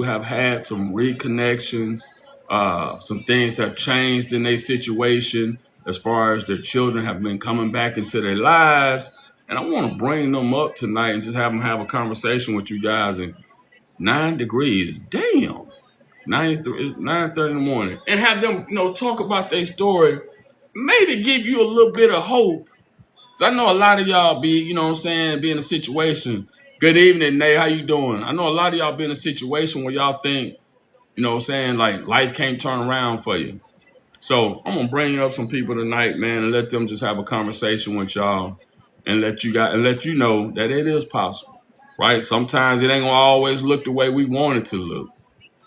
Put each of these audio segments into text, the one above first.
have had some reconnections. Some things have changed in their situation as far as their children have been coming back into their lives. And I want to bring them up tonight and just have them have a conversation with you guys. And 9 degrees, damn, 9:30 in the morning, and have them, talk about their story. Maybe give you a little bit of hope. So I know a lot of y'all be, what I'm saying, be in a situation. Good evening, Nate. How you doing? I know a lot of y'all be in a situation where y'all think, what I'm saying, like life can't turn around for you. So I'm gonna bring up some people tonight, man, and let them just have a conversation with y'all and let you know that it is possible. Right? Sometimes it ain't gonna always look the way we want it to look.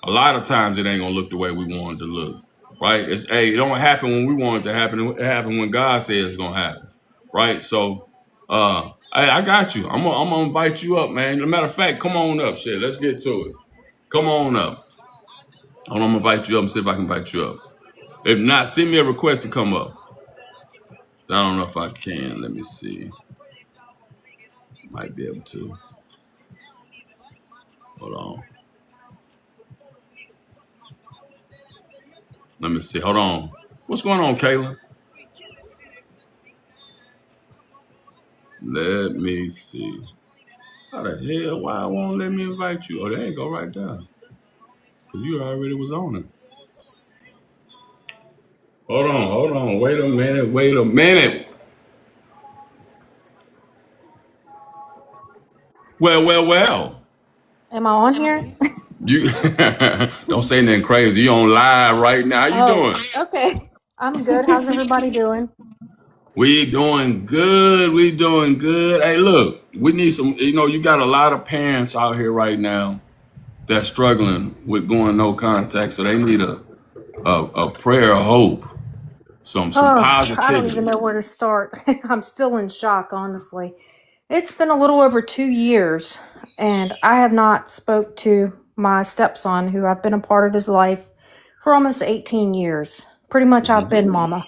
A lot of times it ain't gonna look the way we want it to look. Right? It don't happen when we want it to happen. It happen when God says it's gonna happen. Right? So I got you. I'm gonna invite you up, man. As a matter of fact, come on up, shit. Let's get to it. Come on up. I'm gonna invite you up and see if I can invite you up. If not, send me a request to come up. I don't know if I can. Let me see. Might be able to. Hold on. Let me see. Hold on. What's going on, Kayla? Let me see. How the hell? Why won't let me invite you? Oh, there you go, right there. Cause you already was on it. Hold on. Wait a minute. Well. Am I on here? You don't say nothing crazy. You on live right now. How you doing? Okay. I'm good. How's everybody doing? We doing good. We doing good. Hey, look, we need some. You got a lot of parents out here right now that's struggling with going no contact, so they need a prayer of hope, some I don't even positivity. know where to start. I'm still in shock, honestly. It's been a little over 2 years, and I have not spoke to my stepson, who I've been a part of his life for almost 18 years. Pretty much I've been mama.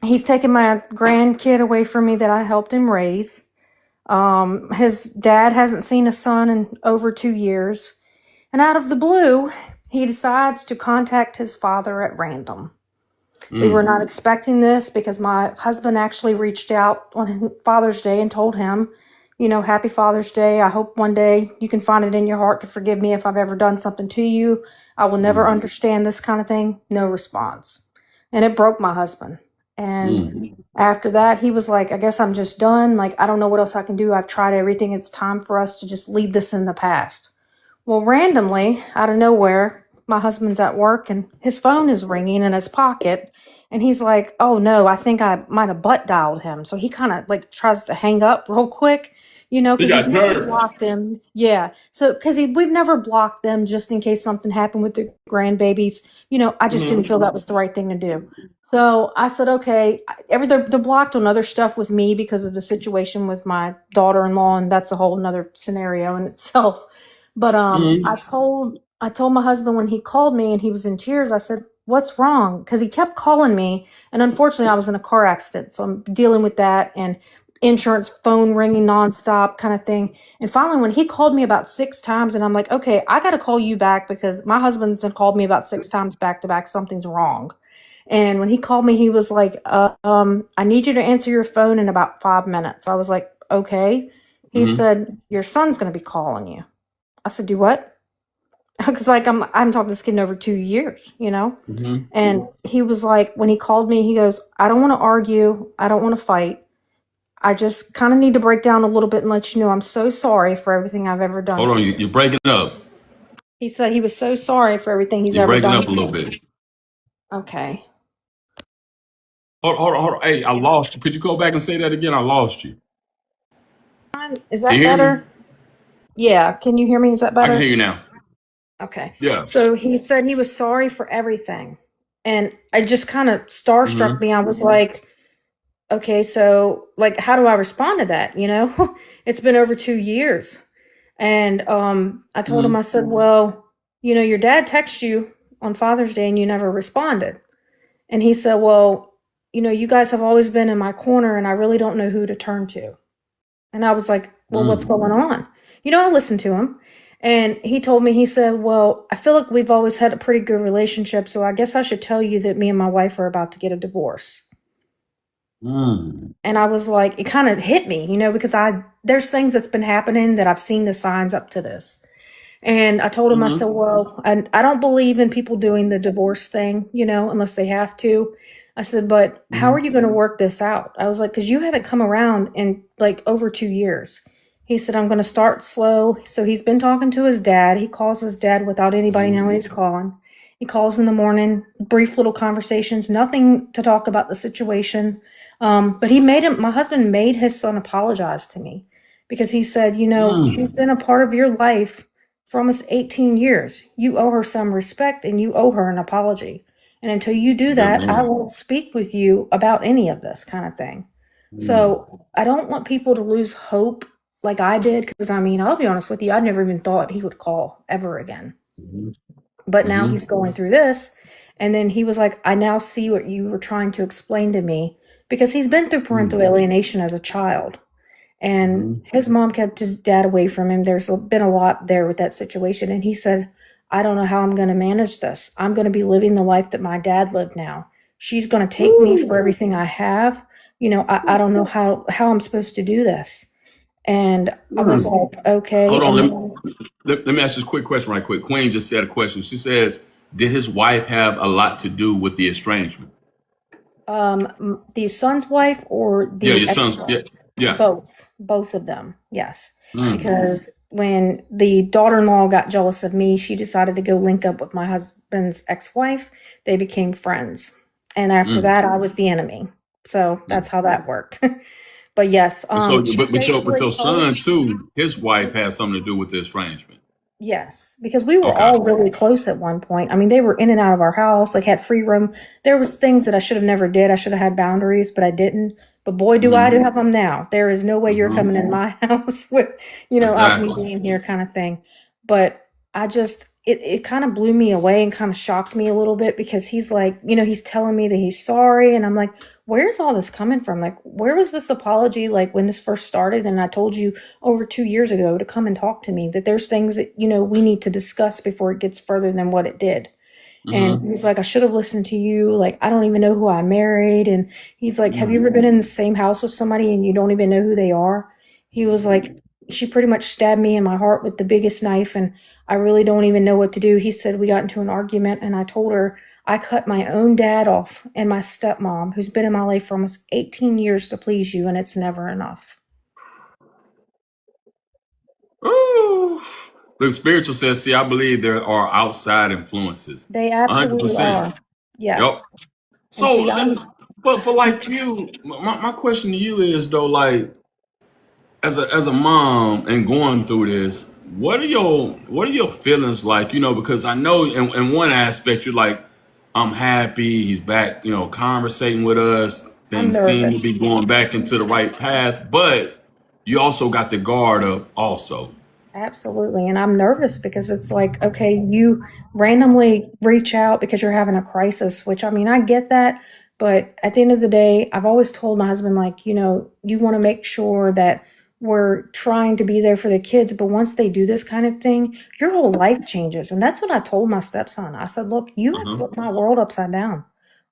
He's taken my grandkid away from me that I helped him raise. His dad hasn't seen a son in over 2 years. And out of the blue, he decides to contact his father at random. We were not expecting this because my husband actually reached out on Father's Day and told him, Happy Father's Day. I hope one day you can find it in your heart to forgive me if I've ever done something to you. I will never understand this kind of thing. No response. And it broke my husband. And after that, he was like, I guess I'm just done. Like, I don't know what else I can do. I've tried everything. It's time for us to just leave this in the past. Well, randomly, out of nowhere, my husband's at work and his phone is ringing in his pocket. And he's like, oh no, I think I might have butt dialed him. So he kind of like tries to hang up real quick, He because got he's never nervous. blocked him. Yeah. So, because we've never blocked them just in case something happened with the grandbabies. I just didn't feel that was the right thing to do. So I said, okay, they're blocked on other stuff with me because of the situation with my daughter-in-law, and that's a whole nother scenario in itself. But I told my husband when he called me and he was in tears, I said, what's wrong? Because he kept calling me. And unfortunately, I was in a car accident. So I'm dealing with that and insurance phone ringing nonstop kind of thing. And finally, when he called me about 6 times, and I'm like, okay, I got to call you back because my husband's been called me about 6 times back to back. Something's wrong. And when he called me, he was like, I need you to answer your phone in about 5 minutes. I was like, okay. He said, your son's going to be calling you. I said, do what? Because like I'm talking to this kid in over 2 years, And he was like, when he called me, he goes, I don't want to argue. I don't want to fight. I just kind of need to break down a little bit and let you know I'm so sorry for everything I've ever done Hold to on, you. you're breaking up. He said he was so sorry for everything he's You're ever breaking done up a to little me. bit. Okay. Hold on. Hey, I lost you. Could you go back and say that again? I lost you. Is Can that you hear me? better? Yeah. Can you hear me? Is that I can hear better? you now. Okay. Yeah. So he said he was sorry for everything. And I just kind of starstruck me. I was like, okay, so like, how do I respond to that? It's been over 2 years. And I told him, I said, well, your dad texted you on Father's Day and you never responded. And he said, well, you guys have always been in my corner and I really don't know who to turn to. And I was like, well, what's going on? I listened to him. And he told me, he said, well, I feel like we've always had a pretty good relationship, so I guess I should tell you that me and my wife are about to get a divorce. Mm. And I was like, it kind of hit me, because there's things that's been happening that I've seen the signs up to this. And I told him, I said, Mm-hmm. well, I don't believe in people doing the divorce thing, unless they have to. I said, but how are Mm-hmm. you going to work this out? I was like, because you haven't come around in like over 2 years. He said, I'm going to start slow. So he's been talking to his dad. He calls his dad without anybody knowing he's calling. He calls in the morning, brief little conversations, nothing to talk about the situation. But my husband made his son apologize to me because he said, she's Mm. been a part of your life for almost 18 years. You owe her some respect and you owe her an apology. And until you do Good that, I man. won't speak with you about any of this kind of thing. Mm. So I don't want people to lose hope like I did. Because, I'll be honest with you, I never even thought he would call ever again. Mm-hmm. But now Mm-hmm. he's going through this. And then he was like, I now see what you were trying to explain to me. Because he's been through parental alienation as a child. And Mm-hmm. his mom kept his dad away from him. There's been a lot there with that situation. And he said, I don't know how I'm going to manage this. I'm going to be living the life that my dad lived now. She's going to take me for everything I have. I don't know how I'm supposed to do this. And I was Mm. like, okay. Hold on. And Let then, me, let me ask this quick question right quick. Queen just said a question. She says, did his wife have a lot to do with the estrangement? the son's wife or Yeah, the your son's. ex-wife? Yeah. Yeah. Both of them, yes. Mm. Because when the daughter-in-law got jealous of me, she decided to go link up with my husband's ex-wife. They became friends. And after Mm. that, I was the enemy. So Mm. that's how that worked. But yes, And so, she but basically your told son too, his wife has something to do with the estrangement. yes, because we were Okay. all really close at one point. They were in and out of our house, like had free room. There was things that I should have never did. I should have had boundaries, but I didn't. But boy, do I Mm-hmm. have them now. There is no way you're coming Mm-hmm. in my house with, out me Exactly. being here kind of thing. But it kind of blew me away and kind of shocked me a little bit because he's like, he's telling me that he's sorry. And I'm like, where's all this coming from? Like, where was this apology like when this first started? And I told you over 2 years ago to come and talk to me that there's things that, we need to discuss before it gets further than what it did. And Mm-hmm. he's like, I should have listened to you. Like, I don't even know who I married. And he's like, have you Mm. ever been in the same house with somebody and you don't even know who they are? He was like, she pretty much stabbed me in my heart with the biggest knife. And I really don't even know what to do. He said, we got into an argument and I told her I cut my own dad off and my stepmom, who's been in my life for almost 18 years to please you. And it's never enough. Ooh. The spiritual says, see, I believe there are outside influences. They absolutely 100%. are. Yep. Yes. And So, see, but for like you, my question to you is though, like as a mom and going through this, what are your feelings like? Because I know in one aspect you're like, I'm happy he's back, conversating with us. I'm Things seem to be nervous. going back into the right path, but you also got the guard up also. Absolutely. And I'm nervous because it's like, okay, you randomly reach out because you're having a crisis, which I get that. But at the end of the day, I've always told my husband, like, you want to make sure that we're trying to be there for the kids. But once they do this kind of thing, your whole life changes. And that's what I told my stepson. I said, look, you have Uh-huh. flipped my world upside down.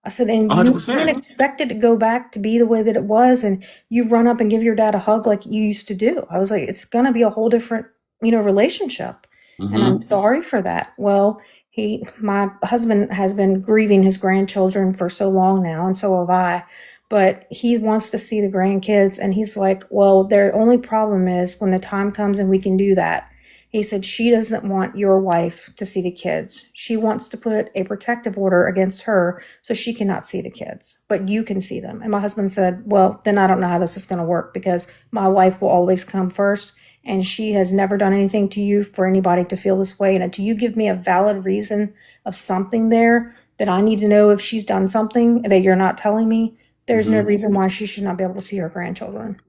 I said, and you can't 100%. expect it to go back to be the way that it was. And you run up and give your dad a hug like you used to do. I was like, it's going to be a whole different relationship. And I'm Mm-hmm. sorry for that. Well, my husband has been grieving his grandchildren for so long now, and so have I. But he wants to see the grandkids, and he's like, well, their only problem is when the time comes and we can do that. He said, she doesn't want your wife to see the kids. She wants to put a protective order against her so she cannot see the kids, but you can see them. And my husband said, well, then I don't know how this is going to work because my wife will always come first and she has never done anything to you for anybody to feel this way. And until you give me a valid reason of something there that I need to know if she's done something that you're not telling me, there's no Mm-hmm. reason why she should not be able to see her grandchildren.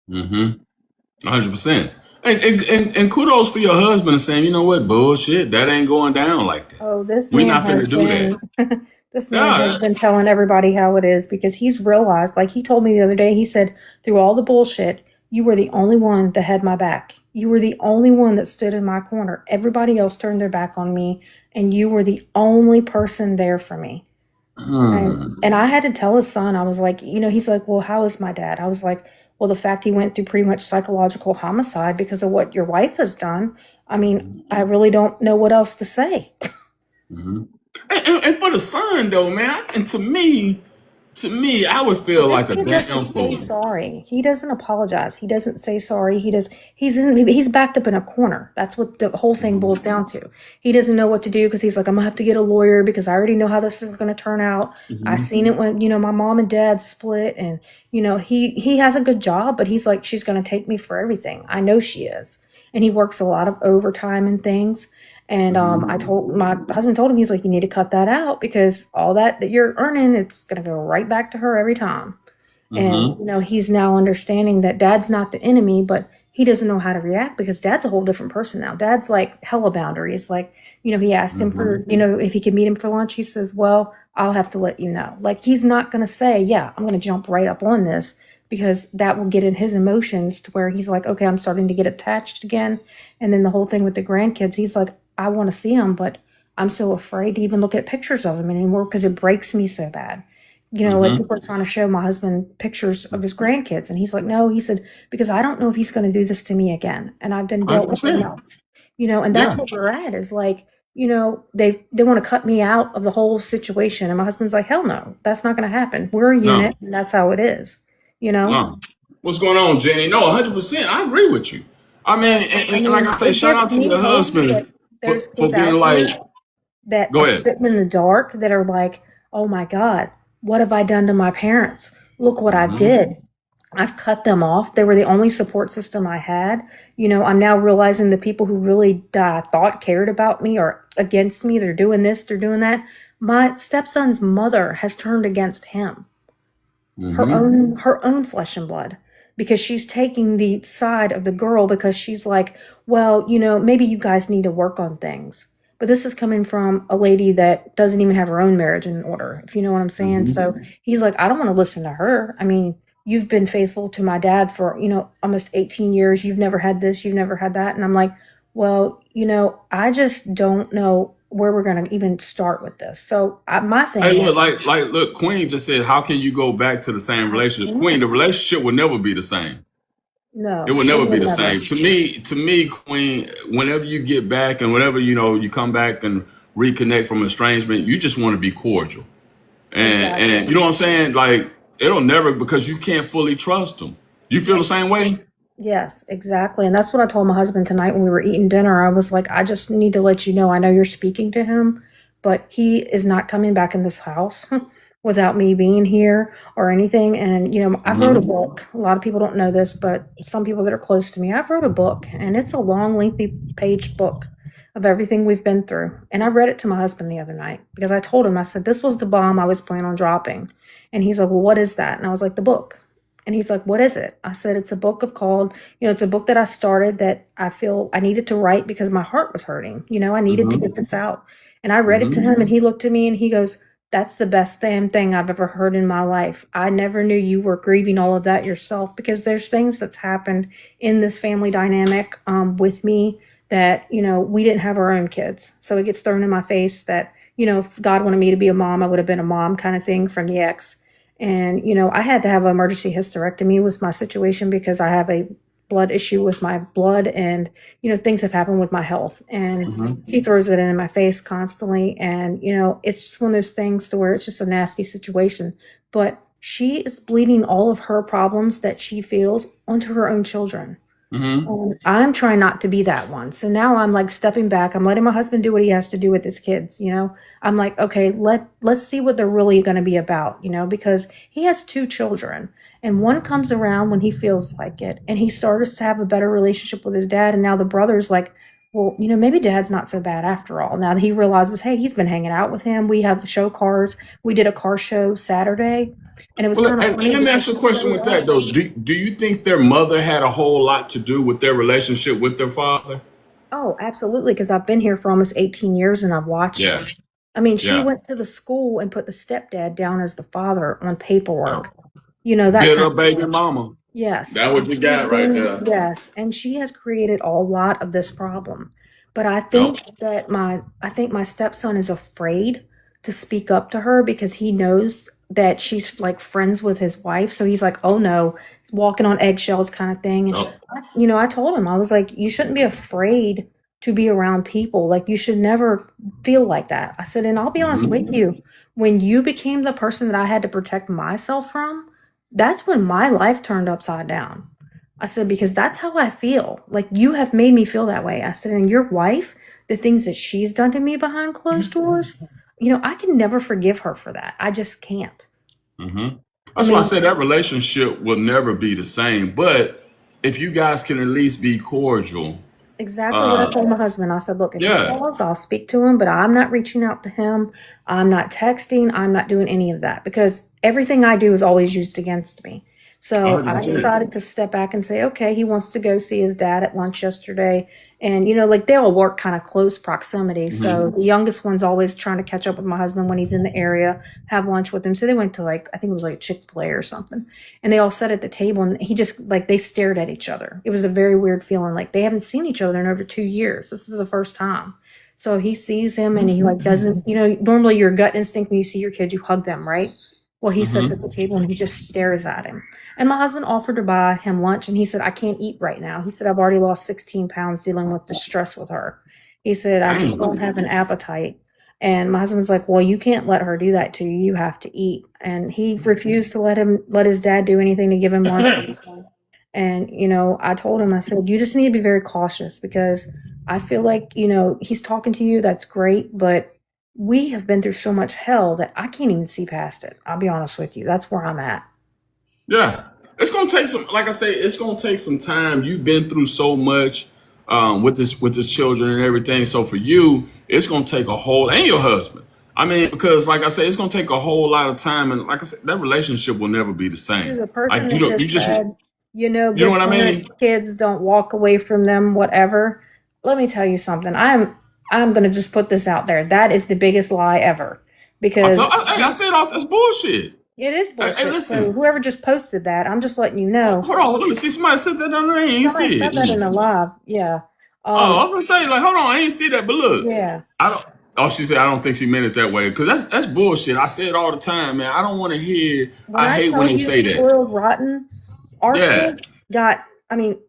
Mm-hmm. 100%. And kudos for your husband and saying, you know what, bullshit, that ain't going down like that. Oh, this We're man not has finna do that. been this man has Yeah. been telling everybody how it is because he's realized, like he told me the other day, he said, through all the bullshit, you were the only one that had my back. You were the only one that stood in my corner. Everybody else turned their back on me, and you were the only person there for me. And I had to tell his son, I was like, he's like, well, how is my dad? I was like, well, the fact he went through pretty much psychological homicide because of what your wife has done. I mean, I really don't know what else to say. Mm-hmm. And for the son, though, man, and to me, I would feel This like a kid doesn't damn say fool. sorry. He doesn't apologize. He doesn't say sorry. He's backed up in a corner. That's what the whole thing boils down to. He doesn't know what to do because he's like, I'm gonna have to get a lawyer because I already know how this is gonna turn out. I Mm-hmm. seen it when, my mom and dad split, and he has a good job, but he's like, she's gonna take me for everything. I know she is. And he works a lot of overtime and things. And I Mm-hmm. told my husband told him, he's like, you need to cut that out because all that you're earning, it's gonna go right back to her every time. And Mm-hmm. he's now understanding that dad's not the enemy, but he doesn't know how to react because dad's a whole different person now. Dad's like hella boundaries. Like, he asked him Mm-hmm. for, if he could meet him for lunch. He says, well, I'll have to let you know. Like, he's not going to say, yeah, I'm going to jump right up on this because that will get in his emotions to where he's like, okay, I'm starting to get attached again. And then the whole thing with the grandkids, he's like, I want to see them, but I'm so afraid to even look at pictures of them anymore because it breaks me so bad. Like Mm-hmm. people are trying to show my husband pictures of his grandkids, and he's like, no, he said, because I don't know if he's going to do this to me again, and I've done dealt with 100%. enough. And that's Yeah. what we're at is like, they want to cut me out of the whole situation, and my husband's like, hell no, that's not going to happen. We're a No. unit, and that's how it is. You know. No. What's going on, Jenny? No, 100%. I agree with you. I mean, I and like I mean, say, it shout gives out to me your hope that husband there's for kids being out there like, that go are ahead. sitting in the dark that are like, oh my God, what have I done to my parents? Look what I Mm-hmm. did. I've cut them off. They were the only support system I had. I'm now realizing the people who really thought cared about me are against me. They're doing this, they're doing that. My stepson's mother has turned against him, Mm-hmm. her own flesh and blood, because she's taking the side of the girl because she's like, well, maybe you guys need to work on things. But this is coming from a lady that doesn't even have her own marriage in order, if you know what I'm saying. Mm-hmm. So he's like, I don't want to listen to her. I mean, you've been faithful to my dad for, almost 18 years. You've never had this, you've never had that. And I'm like, well, I just don't know where we're going to even start with this. So my Hey, thing is, look, look, Queen just said, how can you go back to the same I relationship? Queen, can't. the relationship will never be the same. It No, will it never be will the never. same. To me, Queen, whenever you get back and whenever, you come back and reconnect from estrangement, you just want to be cordial. And you Exactly. know what I'm saying? Like, it'll never, because you can't fully trust them. You feel the same way? Yes, exactly. And that's what I told my husband tonight when we were eating dinner. I was like, I just need to let you know, I know you're speaking to him, but he is not coming back in this house without me being here or anything. And, I've wrote a Mm-hmm. book. A lot of people don't know this, but some people that are close to me, I've wrote a book, and it's a long, lengthy page book of everything we've been through. And I read it to my husband the other night because I told him, I said, this was the bomb I was planning on dropping. And he's like, well, what is that? And I was like, the book. And he's like, what is it? I said, it's a book of called, it's a book that I started that I feel I needed to write because my heart was hurting. I needed to get Mm-hmm. this out. And I read it to Mm-hmm. him, and he looked at me and he goes, that's the best damn thing I've ever heard in my life. I never knew you were grieving all of that yourself because there's things that's happened in this family dynamic with me that, we didn't have our own kids. So it gets thrown in my face that, if God wanted me to be a mom, I would have been a mom kind of thing from the ex. And, I had to have an emergency hysterectomy with my situation because I have a blood issue with my blood, and, things have happened with my health. And Mm-hmm. he throws it in my face constantly. And, it's just one of those things to where it's just a nasty situation. But she is bleeding all of her problems that she feels onto her own children. Mm-hmm. And I'm trying not to be that one. So now I'm like stepping back. I'm letting my husband do what he has to do with his kids. I'm like, okay, let's see what they're really going to be about, because he has two children, and one comes around when he feels like it, and he starts to have a better relationship with his dad, and now the brother's like, well, maybe dad's not so bad after all. Now that he realizes, hey, he's been hanging out with him. We have show cars. We did a car show Saturday, and it was Well, kind of and funny let me because ask you a he question showed with that, up. though. Do you think their mother had a whole lot to do with their relationship with their father? Oh, absolutely, because I've been here for almost 18 years and I've watched Yeah. it. I mean, she Yeah. went to the school and put the stepdad down as the father on Yeah. paperwork, that kind Bitter of baby stuff. mama. Yes, That what you got right there. yes, and she has created a lot of this problem. But Yep. I think my stepson is afraid to speak up to her because he knows that she's like friends with his wife. So he's like, "Oh no, walking on eggshells kind of thing." And Yep. I told him I was like, "You shouldn't be afraid to be around people. Like you should never feel like that." I said, "And I'll be honest with Hmm. you, when you became the person that I had to protect myself from, that's when my life turned upside down." I said, because that's how I feel. Like you have made me feel that way. I said, and your wife, the things that she's done to me behind closed doors, I can never forgive her for that. I just can't. Hmm. I That's why I mean, say that relationship will never be the same. But if you guys can at least be cordial, exactly what I uh, told my husband. I said, look, if he yeah. calls, I'll speak to him, but I'm not reaching out to him. I'm not texting. I'm not doing any of that because everything I do is always used against me. A So hundred I percent. decided to step back and say, okay, he wants to go see his dad at lunch yesterday. And, like they all work kind of close proximity. Hmm. So the youngest one's always trying to catch up with my husband when he's in the area, have lunch with him. So they went to I think it was like Chick-fil-A or something. And they all sat at the table and he just they stared at each other. It was a very weird feeling. Like they haven't seen each other in over 2 years. This is the first time. So he sees him and he doesn't, normally your gut instinct when you see your kid, you hug them, right? Well, he sits at Hmm. the table and he just stares at him. And my husband offered to buy him lunch and he said, I can't eat right now. He said, I've already lost 16 pounds dealing with the stress with her. He said, I just don't Dang. have an appetite. And my husband's like, well, you can't let her do that to you. You have to eat. And he refused to let his dad do anything to give him lunch. And, I told him, I said, you just need to be very cautious because I feel like, he's talking to you. That's great. But we have been through so much hell that I can't even see past it. I'll be honest with you. That's where I'm at. Yeah, it's gonna take some. Like I say, it's gonna take some time. You've been through so much with this children and everything. So for you, it's gonna take a whole and your husband. I mean, because like I say, it's gonna take a whole lot of time, and like I said, that relationship will never be the You're same. the person Like you that don't, you just just, you said, know good what I parents, mean? kids don't walk away from them, whatever. Let me tell you something. I'm gonna just put this out there. That is the biggest lie ever. Because I said all that's bullshit. it is Hey, bullshit. So listen, whoever just posted that, I'm just letting you know. hold on, let me see. Somebody said that down there. I ain't Somebody see said that in it. the live. Yeah. Oh, I Um, was gonna say, like, hold on, I ain't see that, but look, yeah. I don't. Oh, she said I don't think she meant it that way because that's bullshit. I say it all the time, man. I don't want to hear. When I I hate when tell they you say that. spoiled rotten, Yeah,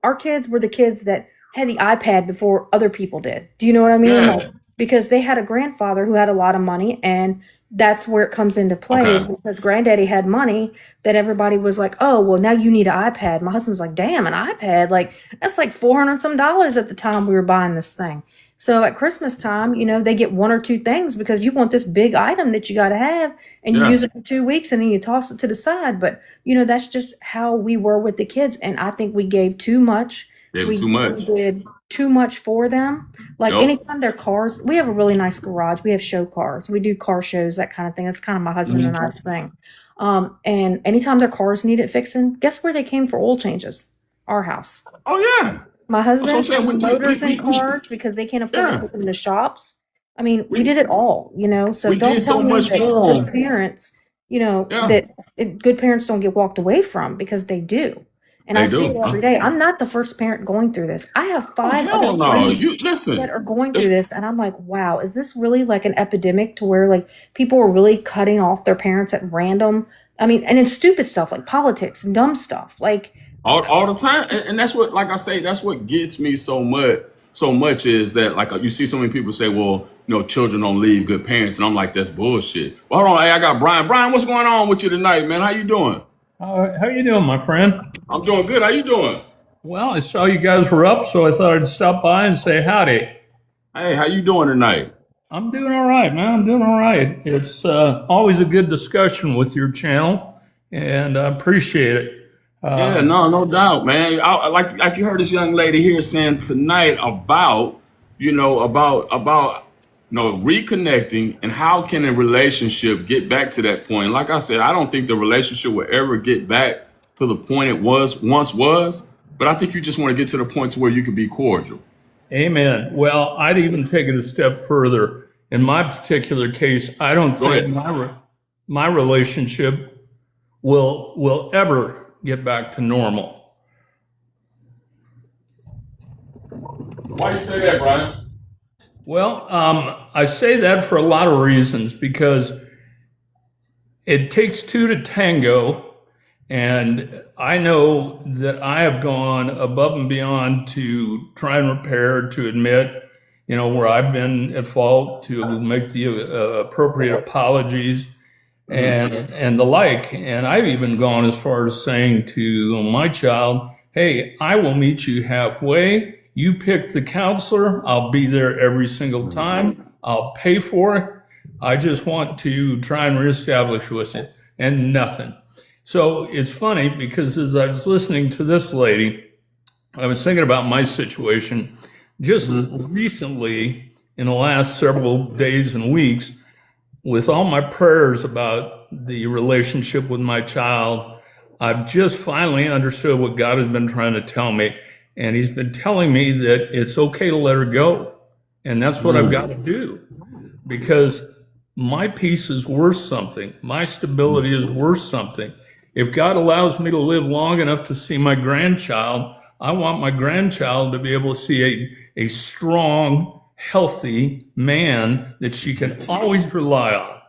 our kids were the kids that had the iPad before other people did. Do you know what I mean? Like, yeah. because they had a grandfather who had a lot of money, and that's where it comes into play Okay. because granddaddy had money that everybody was like, oh, well, now you need an iPad. My husband's like, damn, an iPad? Like, that's like 400 some dollars at the time we were buying this thing. So at Christmas time, they get one or two things because you want this big item that you got to have and you use Yeah, it for 2 weeks and then you toss it to the side. But that's just how we were with the kids. And I think we gave too much. they were We too much. did too much for them. Like Yep. anytime their cars, we have a really nice garage. We have show cars. We do car shows, that kind of thing. That's kind of my husband and Hmm. I's thing. And anytime their cars needed fixing, guess where they came for oil changes? Our house. Oh yeah. My That's what I'm husband saying. paid motors and We cars because they can't afford to yeah. take them to shops. I mean, we We did it all. So we don't did tell so me much that for good them. parents, Yeah, good parents don't get walked away from because they do. And I they see do. it every day. I'm not the first parent going through this. I have Oh five other hell no. friends You that listen. are going through It's this. And I'm like, wow, is this really like an epidemic to where like people are really cutting off their parents at random? I mean, and in stupid stuff like politics and dumb stuff. Like, all the time, and that's what, like I say, that's what gets me so much. So much is that like you see so many people say, well, children don't leave good parents, and I'm like, that's bullshit. Well, hold on, hey, I got Brian. Brian, what's going on with you tonight, man? How you doing? How you doing, my friend? I'm doing good. How you doing? Well, I saw you guys were up, so I thought I'd stop by and say howdy. Hey, how you doing tonight? I'm doing all right, man. I'm doing all right. It's always a good discussion with your channel, and I appreciate it. Yeah, no doubt, man. Like you heard this young lady here saying tonight about reconnecting and how can a relationship get back to that point. Like I said, I don't think the relationship will ever get back to the point it once was, but I think you just want to get to the point to where you can be cordial. Amen. Well, I'd even take it a step further. In my particular case, I don't Go think ahead. my relationship will ever get back to normal. Why you say that, Brian? Well, I say that for a lot of reasons, because it takes two to tango, and I know that I have gone above and beyond to try and repair, to admit, where I've been at fault, to make the appropriate apologies and the like. And I've even gone as far as saying to my child, hey, I will meet you halfway. You pick the counselor. I'll be there every single time. I'll pay for it. I just want to try and reestablish with it, and nothing. So it's funny, because as I was listening to this lady, I was thinking about my situation just recently in the last several days and weeks. With all my prayers about the relationship with my child, I've just finally understood what God has been trying to tell me. And he's been telling me that it's okay to let her go. And that's what I've got to do, because my peace is worth something. My stability is worth something. If God allows me to live long enough to see my grandchild, I want my grandchild to be able to see a strong, healthy man that she can always rely on.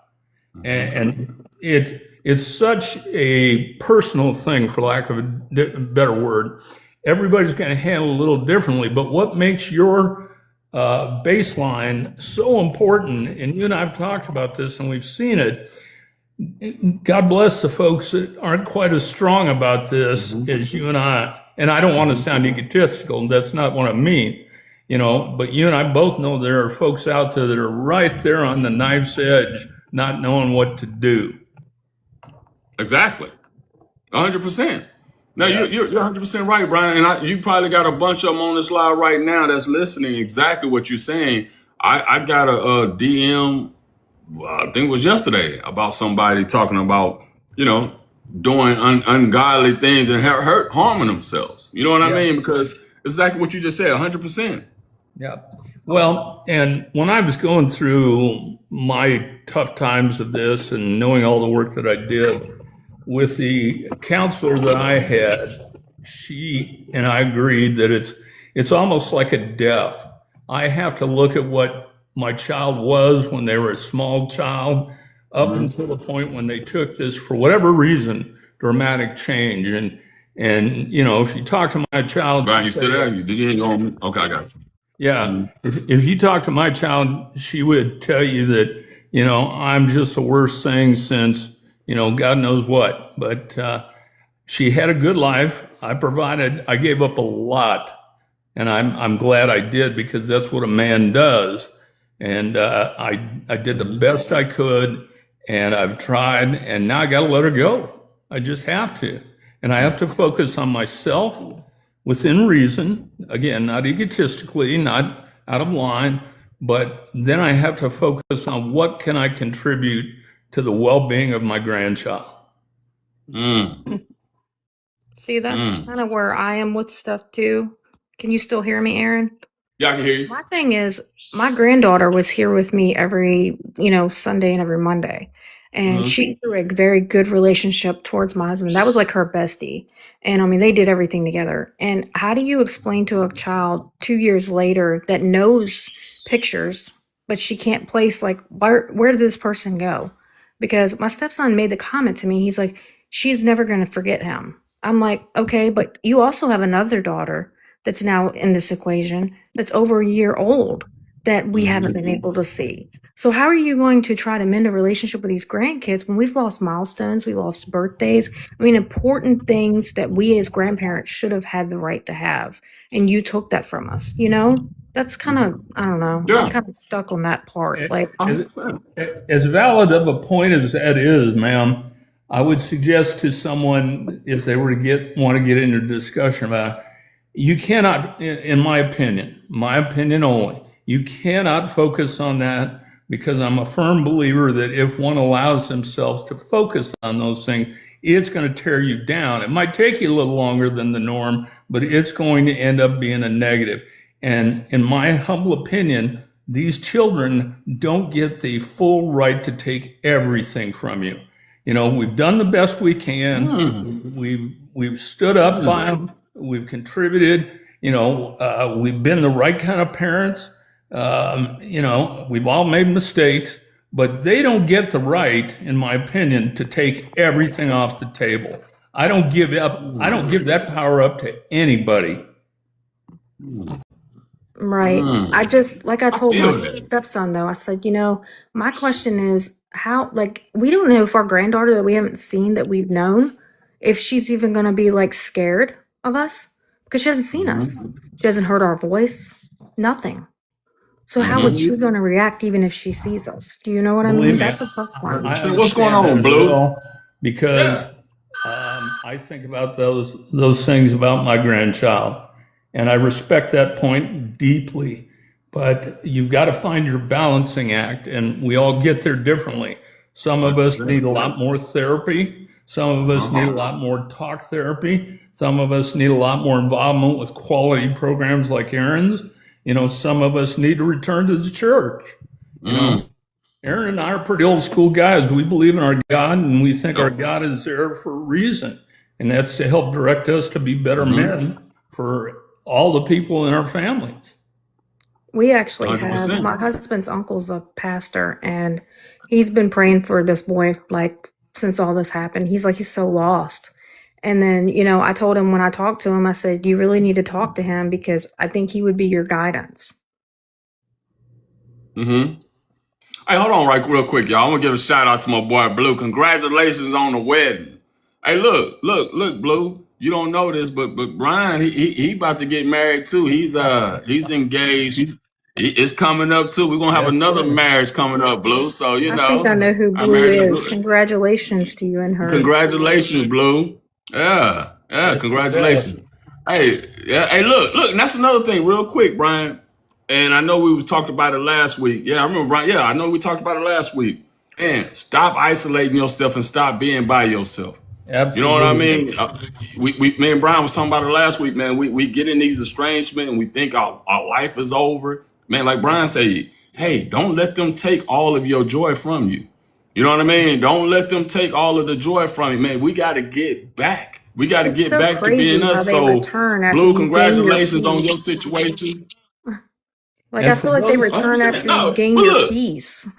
And it's such a personal thing, for lack of a better word. Everybody's going to handle it a little differently, but what makes your baseline so important, and you and I have talked about this and we've seen it. God bless the folks that aren't quite as strong about this as you and I. And I don't want to sound egotistical. That's not what I mean, but you and I both know there are folks out there that are right there on the knife's edge, not knowing what to do. Exactly. 100%. No, you're 100% right, Brian. And you probably got a bunch of them on this live right now that's listening exactly what you're saying. I got a DM, I think it was yesterday, about somebody talking about, doing ungodly things and harming themselves. You know what I mean? Because it's exactly what you just said, 100%. Yeah. Well, and when I was going through my tough times of this and knowing all the work that I did with the counselor that I had, she and I agreed that it's almost like a death. I have to look at what my child was when they were a small child up until the point when they took this, for whatever reason, dramatic change. And if you talk to my child, Brian, you still there? Did you hang on? Okay, I got you. Yeah. If you talk to my child, she would tell you that, I'm just the worst thing since, God knows what. But she had a good life. I gave up a lot. And I'm glad I did, because that's what a man does. And I did the best I could, and I've tried, and now I got to let her go. I just have to. And I have to focus on myself within reason. Again, not egotistically, not out of line, but then I have to focus on what can I contribute to the well-being of my grandchild. See, that's kind of where I am with stuff too. Can you still hear me, Aaron? Yeah, I can hear you. My thing is, my granddaughter was here with me every, Sunday and every Monday. And she grew a very good relationship towards my husband. That was like her bestie. And they did everything together. And how do you explain to a child 2 years later that knows pictures, but she can't place, like, where did this person go? Because my stepson made the comment to me. He's like, she's never going to forget him. I'm like, okay, but you also have another daughter that's now in this equation that's over a year old that we haven't been able to see. So how are you going to try to mend a relationship with these grandkids when we've lost milestones, we lost birthdays? important things that we as grandparents should have had the right to have. And you took that from us, That's kind of, I don't know. Yeah. I'm kind of stuck on that part. Like, as valid of a point as that is, ma'am, I would suggest to someone, if they were to want to get into a discussion about it, you cannot, in my opinion only, you cannot focus on that, because I'm a firm believer that if one allows themselves to focus on those things, it's going to tear you down. It might take you a little longer than the norm, but it's going to end up being a negative. And in my humble opinion, these children don't get the full right to take everything from you. We've done the best we can. we've stood up by them. We've contributed. We've been the right kind of parents. We've all made mistakes, but they don't get the right, in my opinion, to take everything off the table. I don't give that power up to anybody. Right. I just, like I told my stepson though, I said, my question is how, like, we don't know if our granddaughter that we haven't seen, that we've known, if she's even going to be like scared of us because she hasn't seen us. She hasn't heard our voice, nothing. So how is she going to react even if she sees us? Do you know what I mean? That's a tough one. What's going on, Blue? Because I think about those things about my grandchild. And I respect that point deeply, but you've got to find your balancing act, and we all get there differently. Some of us need a lot more therapy. Some of us need a lot more talk therapy. Some of us need a lot more involvement with quality programs like Aaron's. Some of us need to return to the church. Aaron and I are pretty old school guys. We believe in our God, and we think our God is there for a reason, and that's to help direct us to be better men for all the people in our families. We actually 100%. have, my husband's uncle's a pastor, and he's been praying for this boy like since all this happened. He's so lost. And then, I told him when I talked to him, I said, you really need to talk to him because I think he would be your guidance. Hey, hold on real quick, y'all. I'm gonna give a shout out to my boy Blue. Congratulations on the wedding. Hey, look, Blue. You don't know this, but Brian, he about to get married too. He's engaged. It's coming up too. We're gonna have another marriage coming up, Blue. So I think I know who Blue is. Congratulations to you and her. Congratulations, Blue. Yeah, congratulations. Hey, look, and that's another thing, real quick, Brian. And I know we talked about it last week. Yeah, I remember, Brian. Yeah, I know we talked about it last week. And stop isolating yourself and stop being by yourself. Absolutely. You know what I mean? Me and Brian was talking about it last week, man. We get in these estrangement and we think our life is over. Man, like Brian said, hey, don't let them take all of your joy from you. You know what I mean? Don't let them take all of the joy from you, man. We got to get back. We got to get back to being us. So, Blue, congratulations on your situation. I feel like they return after you gain your peace.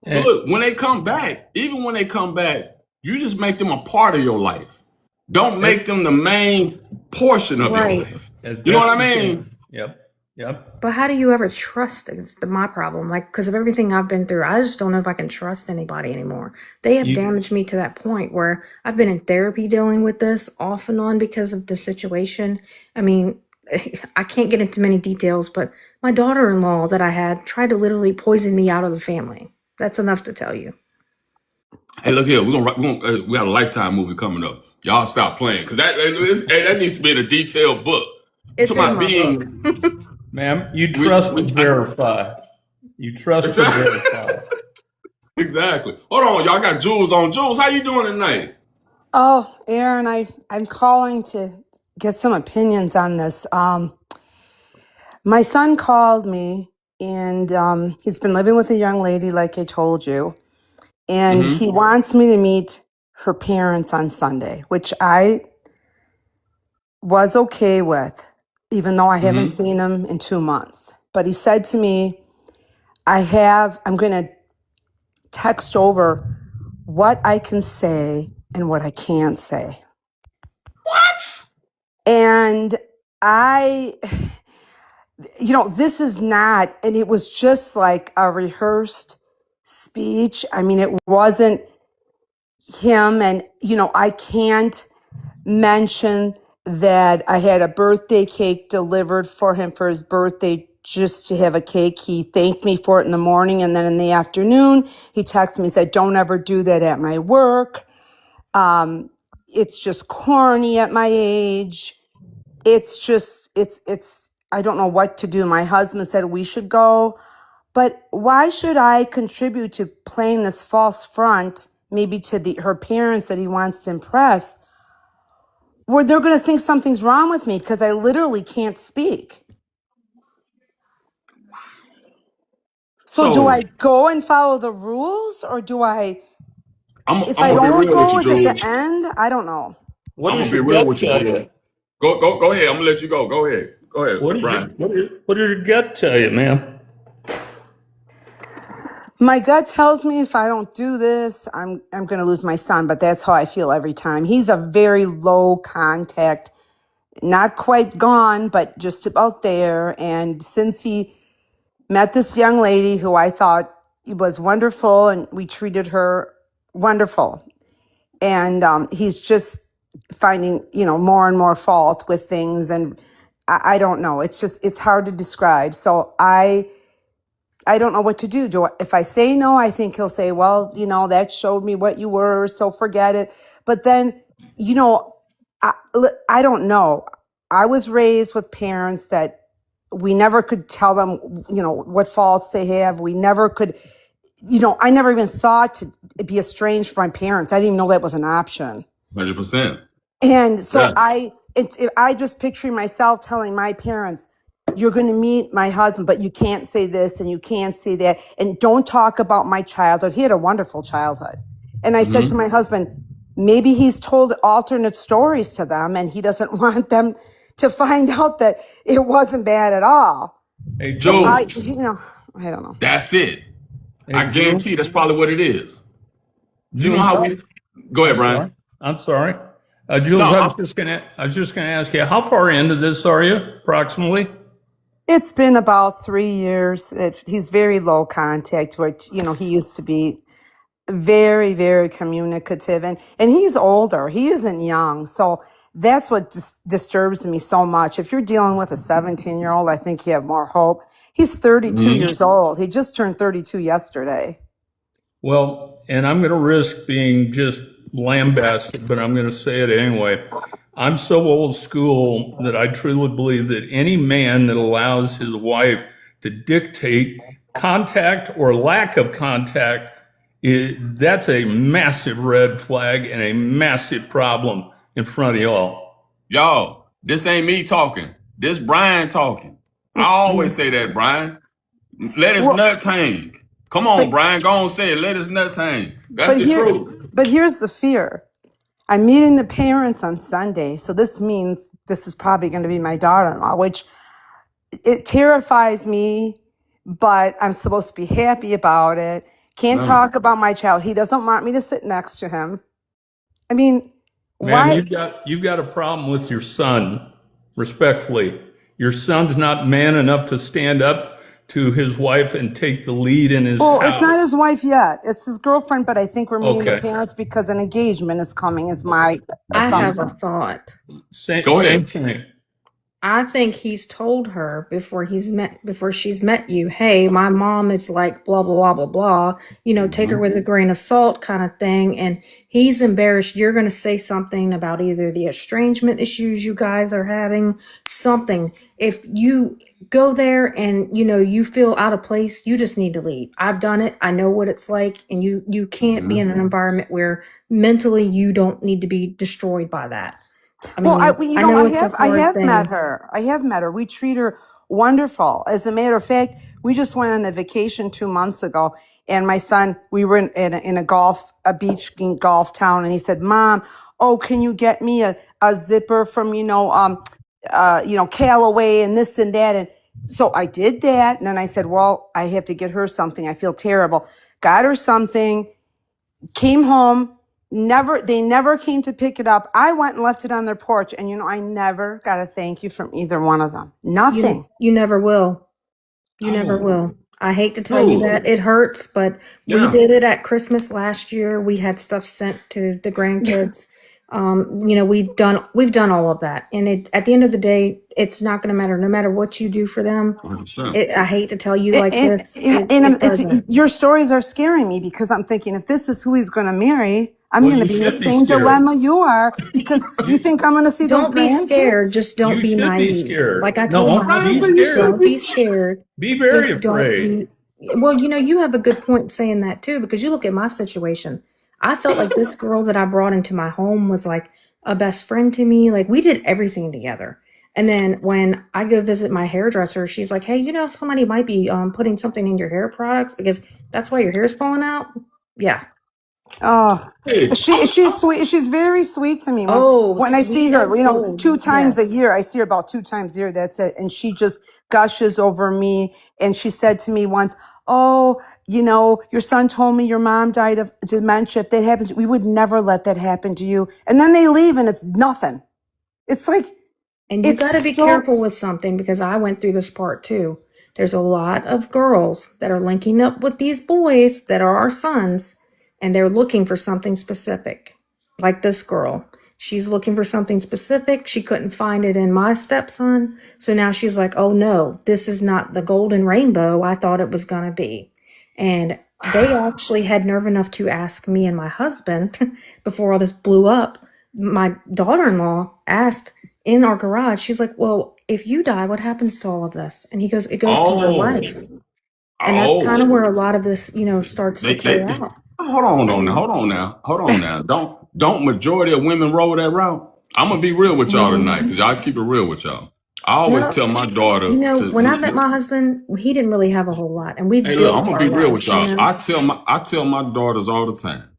Look, when they come back, even when they come back, you just make them a part of your life. Don't make them the main portion of your life. You know what I mean? Yep. But how do you ever trust? It's my problem. Because of everything I've been through, I just don't know if I can trust anybody anymore. They have damaged me to that point where I've been in therapy dealing with this off and on because of the situation. I mean, I can't get into many details, but my daughter-in-law that I had tried to literally poison me out of the family. That's enough to tell you. Hey, look here. We got a Lifetime movie coming up. Y'all stop playing because that needs to be in a detailed book. It's about being book. Ma'am, you trust but verify. You trust but verify. Exactly. Hold on, y'all got Jules on. Jules, how you doing tonight? Oh, Aaron, I'm calling to get some opinions on this. My son called me, and he's been living with a young lady, like I told you, and he wants me to meet her parents on Sunday, which I was okay with, even though I haven't seen them in 2 months. But he said to me, I'm going to text over what I can say and what I can't say. What? And this is not, and it was just like a rehearsed speech. I mean, it wasn't him. And, I can't mention that I had a birthday cake delivered for him for his birthday just to have a cake. He thanked me for it in the morning. And then in the afternoon, he texted me and said, don't ever do that at my work. It's just corny at my age. It's I don't know what to do. My husband said we should go, but why should I contribute to playing this false front, maybe to her parents that he wants to impress, where they're going to think something's wrong with me because I literally can't speak. So do I go and follow the rules, or do I? If I don't go, is it the end? I don't know. What I'm does gonna be your real gut with you, tell bro. you? Go ahead. I'm gonna let you go. Go ahead, What does Brian. what does your gut tell you, man? My gut tells me if I don't do this, I'm going to lose my son, but that's how I feel every time. He's a very low contact, not quite gone, but just about there. And since he met this young lady who I thought was wonderful and we treated her wonderful, and he's just finding, more and more fault with things, and I don't know. It's hard to describe. So I don't know what to do. If I say no, I think he'll say, well, that showed me what you were, so forget it. But then, you know, I, I don't know. I was raised with parents that we never could tell them, what faults they have. We never could, I never even thought to be estranged from my parents. I didn't even know that was an option. 100%. And so Yeah. I just picturing myself telling my parents, you're going to meet my husband, but you can't say this and you can't say that. And don't talk about my childhood. He had a wonderful childhood. And I said to my husband, maybe he's told alternate stories to them and he doesn't want them to find out that it wasn't bad at all. Hey, So Jules, I don't know. that's it. I Hey, guarantee that's probably what it is. You know Jules, how we go ahead, Brian. I'm sorry. Jules, No, I was just gonna ask you, how far into this are you, approximately? It's been about 3 years. He's very low contact, which, he used to be very, very communicative. And he's older. He isn't young. So that's what disturbs me so much. If you're dealing with a 17-year-old, I think you have more hope. He's 32 years old. He just turned 32 yesterday. Well, and I'm going to risk being just lambasted, but I'm going to say it anyway. I'm so old school that I truly believe that any man that allows his wife to dictate contact or lack of contact, that's a massive red flag and a massive problem in front of y'all. Y'all, this ain't me talking. This Brian talking. I always say that, Brian. Let his nuts hang. Come on, Brian. Go on, say it. Let his nuts hang. That's the truth. But here's the fear. I'm meeting the parents on Sunday. So this means this is probably going to be my daughter-in-law, which it terrifies me, but I'm supposed to be happy about it. Can't talk about my child. He doesn't want me to sit next to him. I mean, Man, why? you've got a problem with your son, respectfully. Your son's not man enough to stand up to his wife and take the lead in his Well, house. it's not his wife yet. It's his girlfriend, but I think we're meeting the Okay. parents because an engagement is coming, is my I have a assumption. thought. Go ahead. Same thing. I think he's told her before she's met you, hey, my mom is like blah blah blah blah blah, take her with a grain of salt kind of thing. And he's embarrassed you're gonna say something about either the estrangement issues you guys are having, something. If you go there and you feel out of place, you just need to leave. I've done it. I know what it's like, and you can't be in an environment where mentally you don't need to be destroyed by that. I mean, I have met her. I have met her. We treat her wonderful. As a matter of fact, we just went on a vacation 2 months ago, and my son, we were in a beach golf town, and he said, "Mom, oh, can you get me a zipper from Callaway and this and that?" And so I did that, and then I said, "Well, I have to get her something. I feel terrible." Got her something. Came home. They never came to pick it up. I went and left it on their porch, and I never got a thank you from either one of them. Nothing. You never will. You never will. I hate to tell you that. It hurts, but we did it at Christmas last year. We had stuff sent to the grandkids. We've done all of that. And at the end of the day, it's not going to matter. No matter what you do for them. 100%. I hate to tell you like this. Your stories are scaring me because I'm thinking if this is who he's going to marry, I'm Well, going to you be in the should be same scared. dilemma you are because you think I'm going to see those Don't be grandkids? scared. Just don't You be should be naive. scared. Like I No, told my be husband, scared. don't be scared. Be very Just don't afraid. well, you have a good point saying that too, because you look at my situation. I felt like this girl that I brought into my home was like a best friend to me. Like we did everything together. And then when I go visit my hairdresser, she's like, hey, somebody might be putting something in your hair products because that's why your hair's falling out. Yeah. Oh, Hey, she's sweet. She's very sweet to me. Oh, When I see sweet her, as gold. 2 times a Yes. year. I see her about 2 times a year. That's it. And she just gushes over me. And she said to me once, "Oh, your son told me your mom died of dementia. If that happens, we would never let that happen to you." And then they leave, and it's nothing. It's like And you got to be it's so. careful with something because I went through this part too. There's a lot of girls that are linking up with these boys that are our sons, and they're looking for something specific. Like this girl. She's looking for something specific. She couldn't find it in my stepson. So now she's like, oh no, this is not the golden rainbow I thought it was going to be. And they actually had nerve enough to ask me and my husband before all this blew up. My daughter-in-law asked in our garage, she's like, well, if you die, what happens to all of this? And he goes, it goes to your oh, life. And that's kind of oh, where a lot of this, starts to play out. hold on, And hold on now. Don't majority of women roll that route? I'm gonna be real with y'all tonight because y'all keep it real with y'all. I always no, tell my daughter when I to. met my husband, he didn't really have a whole lot, and we've Hey, look, I'm built gonna our be real life, with y'all. I tell my daughters all the time,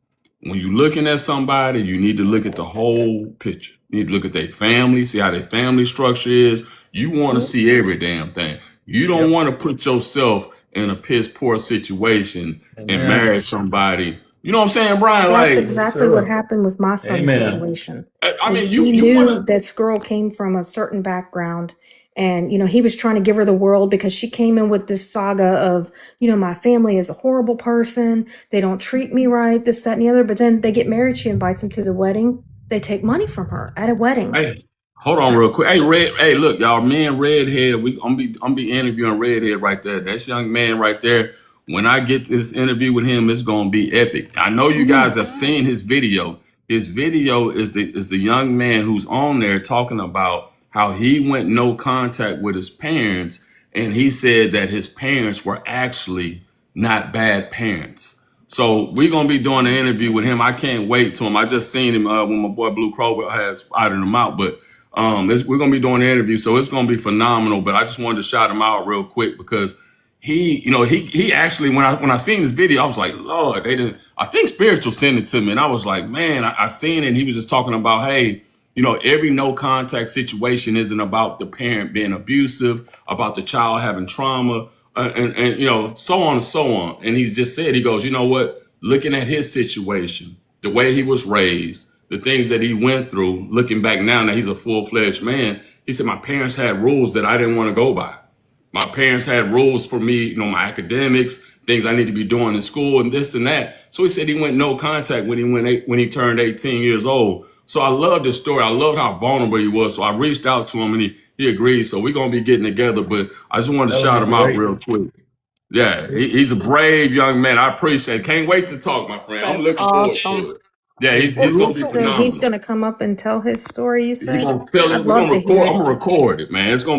when you're looking at somebody, you need to look at the whole picture. You need to look at their family, see how their family structure is. You want to see every damn thing. You don't Yep. want to put yourself in a piss poor situation and Amen. marry somebody. You know what I'm saying, Brian? That's Like, Yes, exactly what sir. happened with my son's Amen. situation. I Is mean, he you want knew to. this girl came from a certain background, and he was trying to give her the world because she came in with this saga of, my family is a horrible person, they don't treat me right, this, that, and the other. But then they get married, she invites him to the wedding, they take money from her at a wedding. Hey, hold on real quick. Hey, Red. Hey, look, y'all. Me and Redhead. I'm be interviewing Redhead right there. That's young man right there. When I get this interview with him, it's gonna be epic. I know you guys have seen his video. His video is the young man who's on there talking about how he went no contact with his parents, and he said that his parents were actually not bad parents. So we're gonna be doing an interview with him. I can't wait to him. I just seen him when my boy Blue Crow has spotted him out. But we're gonna be doing an interview, so it's gonna be phenomenal. But I just wanted to shout him out real quick because he actually when I seen this video, I was like, Lord, they didn't. I think Spiritual sent it to me, and I was like, man, I seen it. And he was just talking about, hey, every no contact situation isn't about the parent being abusive, about the child having trauma, and so on and so on. And he's just said, he goes, you know what? Looking at his situation, the way he was raised, the things that he went through, looking back now that he's a full-fledged man, he said, my parents had rules that I didn't want to go by. My parents had rules for me, my academics, things I need to be doing in school and this and that. So he said he went no contact when he turned 18 years old. So I love this story. I love how vulnerable he was. So I reached out to him and he agreed. So we're going to be getting together, but I just wanted to That would shout be him out great. real quick. Yeah, he's a brave young man. I appreciate it. Can't wait to talk, my friend. I'm That's looking forward awesome. to it. Yeah, Hey, he's going to be Jules. So he's phenomenal. going to come up and tell his story, you He's said? going to tell it. I'd We're love going to to hear record. I'm it. going to record it, man. It's Okay.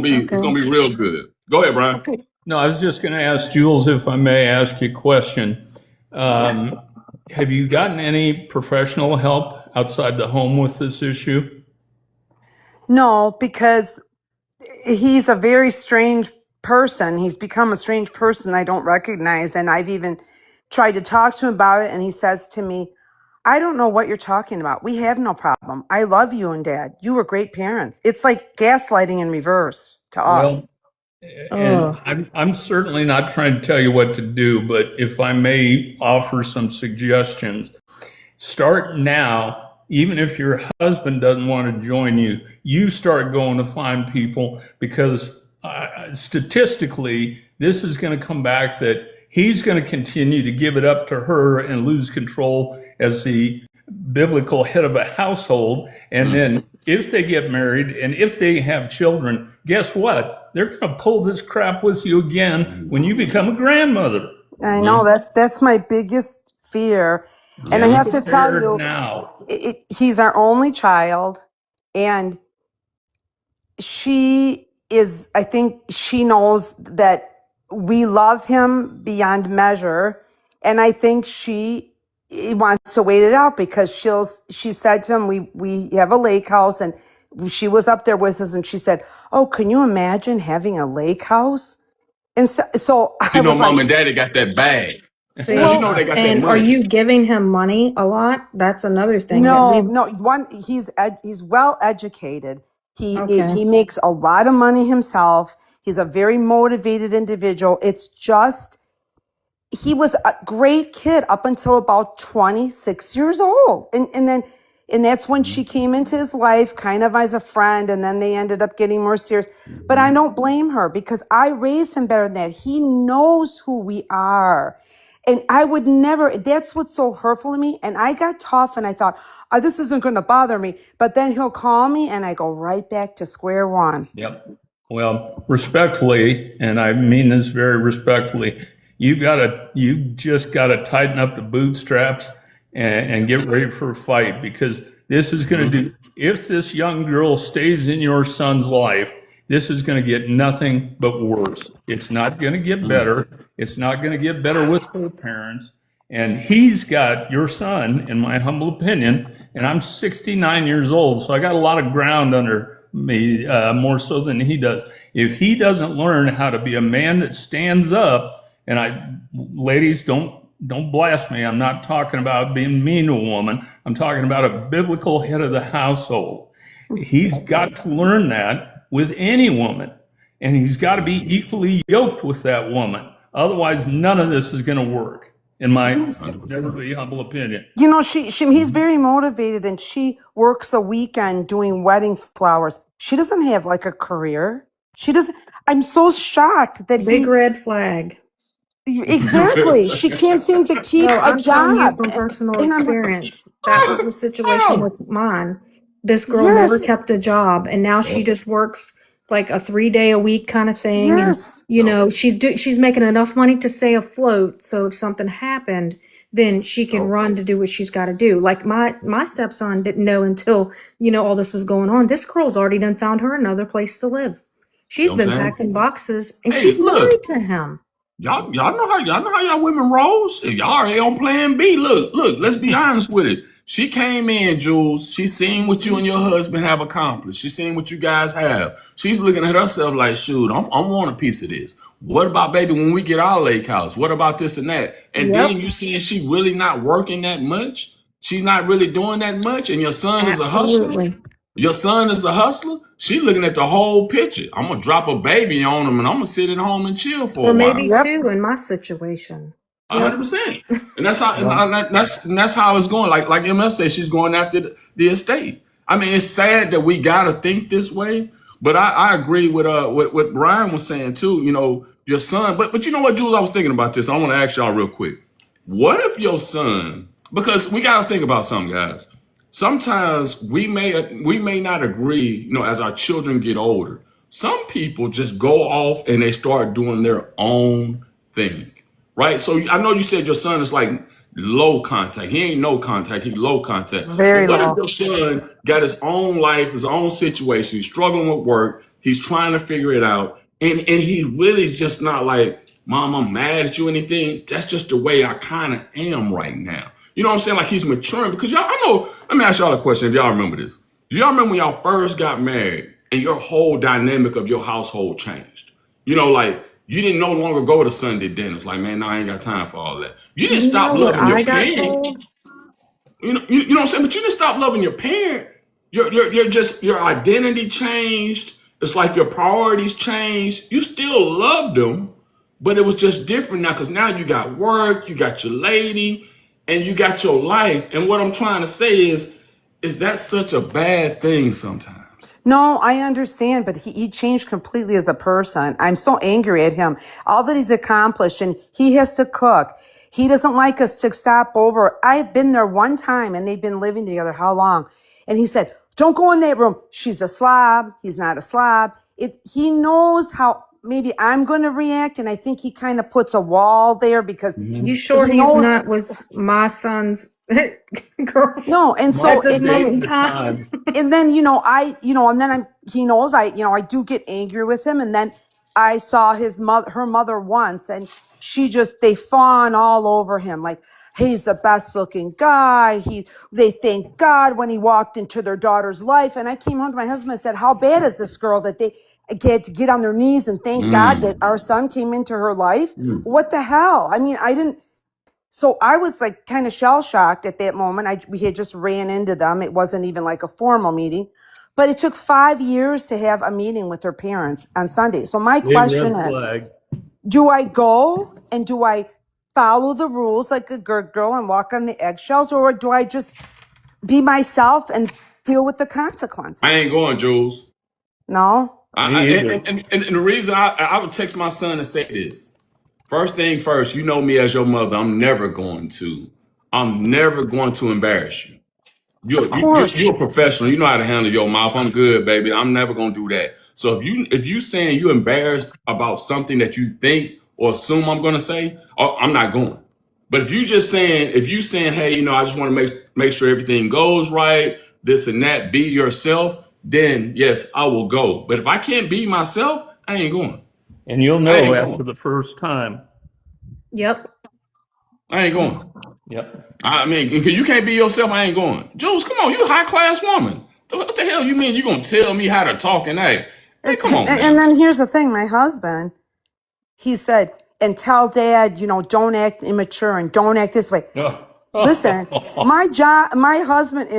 going to be real good. Go ahead, Brian. Okay. No, I was just going to ask Jules if I may ask you a question. Have you gotten any professional help outside the home with this issue? No, because he's a very strange person. He's become a strange person I don't recognize. And I've even tried to talk to him about it. And he says to me, I don't know what you're talking about. We have no problem. I love you and Dad. You were great parents. It's like gaslighting in reverse to Well, us. and Oh, I'm certainly not trying to tell you what to do, but if I may offer some suggestions, start now. Even if your husband doesn't want to join you, you start going to find people because statistically, this is going to come back that he's going to continue to give it up to her and lose control as the biblical head of a household. And then if they get married and if they have children, guess what? They're going to pull this crap with you again when you become a grandmother. I know that's my biggest fear. And I Be have to tell prepared you, now. he's our only child. And I think she knows that we love him beyond measure. And I think she wants to wait it out because she said to him, we have a lake house, and she was up there with us and she said, oh, can you imagine having a lake house? And so I was Mom like, and Daddy got that bag. See, Because you know they got that and are money. you giving him money a lot? That's another thing that No, we. no. He's well educated. Okay. He makes a lot of money himself. He's a very motivated individual. It's just he was a great kid up until about 26 years old, and that's when she came into his life kind of as a friend, and then they ended up getting more serious. But I don't blame her because I raised him better than that. He knows who we are. And I would never, that's what's so hurtful to me. And I got tough and I thought, this isn't going to bother me. But then he'll call me and I go right back to square one. Yep. Well, respectfully, and I mean this very respectfully, you just gotta tighten up the bootstraps and get ready for a fight, because this is going to do, if this young girl stays in your son's life, this is going to get nothing but worse. It's not going to get better. It's not going to get better with her parents. And he's got, your son, in my humble opinion, and I'm 69 years old, so I got a lot of ground under me, more so than he does. If he doesn't learn how to be a man that stands up, and ladies, don't blast me. I'm not talking about being mean to a woman. I'm talking about a biblical head of the household. He's got to learn that with any woman, and he's got to be equally yoked with that woman. Otherwise, none of this is going to work, in my very humble opinion. You know, he's very motivated, and she works a weekend doing wedding flowers. She doesn't have like a career. She doesn't. I'm so shocked that Big red flag. Exactly. She can't seem to keep No, a I'm telling you job. from personal And I'm- experience. That was the situation with mine. This girl never Yes. kept a job, and now she just works like a 3-day a week kind of thing. Yes. And, you know, she's making enough money to stay afloat. So if something happened, then she can run to do what she's got to do. Like my stepson didn't know until, you know, all this was going on. This girl's already done found her another place to live. She's You know what been I'm saying? packing boxes, and Hey, she's look. married to him. Y'all know how y'all women rolls. If y'all already on plan B, look, let's be honest with it. She came in, Jules. She seen what you and your husband have accomplished. She seen what you guys have. She's looking at herself like, shoot, I want a piece of this. What about, baby, when we get our lake house? What about this and that? And Yep. then you seeing she really not working that much. She's not really doing that much. And your son is a hustler. Absolutely. Your son is a hustler. She looking at the whole picture. I'm gonna drop a baby on him, and I'm gonna sit at home and chill for Or a maybe while. two in my situation. 100%. And that's how and that's how it's going. Like MF said, she's going after the estate. I mean, it's sad that we gotta think this way, but I agree with what Brian was saying too. You know, your son. But you know what, Jules? I was thinking about this. I want to ask y'all real quick. What if your son? Because we gotta think about something, guys. Sometimes we may not agree, you know, as our children get older. Some people just go off and they start doing their own thing, right? So I know you said your son is like low contact. He ain't no contact. He low contact. Very But low. what if your son got his own life, his own situation? He's struggling with work. He's trying to figure it out. And he really is just not like, Mom, I'm mad at you or anything. That's just the way I kind of am right now. You know what I'm saying? Like he's maturing because y'all, I know, let me ask y'all a question if y'all remember this. Do y'all remember when y'all first got married and your whole dynamic of your household changed? You know, like you didn't no longer go to Sunday dinners. Like, man, no, I ain't got time for all that. You didn't stop what loving your I got parent. told? You know what I'm saying? But you didn't stop loving your parent. You're just, your identity changed. It's like your priorities changed. You still loved them, but it was just different now because now you got work, you got your lady, and you got your life. And what I'm trying to say is that such a bad thing sometimes? No, I understand, but he changed completely as a person. I'm so angry at him. All that he's accomplished, and he has to cook. He doesn't like us to stop over. I've been there one time, and they've been living together how long? And he said, don't go in that room. She's a slob. He's not a slob. He knows how maybe I'm going to react, and I think he kind of puts a wall there because You sure he he's knows- not with my son's girlfriend? No, and so At this and moment in then, time. and then and then he knows I do get angry with him, and then I saw her mother once, and they fawn all over him like he's the best looking guy. They thank God when he walked into their daughter's life, and I came home to my husband and said, how bad is this girl that they get on their knees and thank God that our son came into her life? What the hell? I mean, So I was like kind of shell shocked at that moment. We had just ran into them. It wasn't even like a formal meeting, but it took 5 years to have a meeting with their parents on Sunday. So my Big red question is, flag. do I go and do I follow the rules like a good girl and walk on the eggshells, or do I just be myself and deal with the consequences? I ain't going, Jules. No? And the reason I would text my son and say this. First thing first, you know me as your mother. I'm never going to embarrass you. Of course. You're a professional. You know how to handle your mouth. I'm good, baby. I'm never gonna do that. So if you saying you embarrassed about something that you think or assume I'm gonna say, I'm not going. But if you saying, hey, I just want to make sure everything goes right, this and that, be yourself, then yes, I will go. But if I can't be myself, I ain't going. And you'll know after the first time. Yep. I ain't going. Yep. I mean, if you can't be yourself, I ain't going. Jules, come on, you a high class woman. What the hell you mean you gonna tell me how to talk and act? Hey, come on, man. And then here's the thing, my husband, he said, and tell dad, don't act immature and don't act this way. Listen, my husband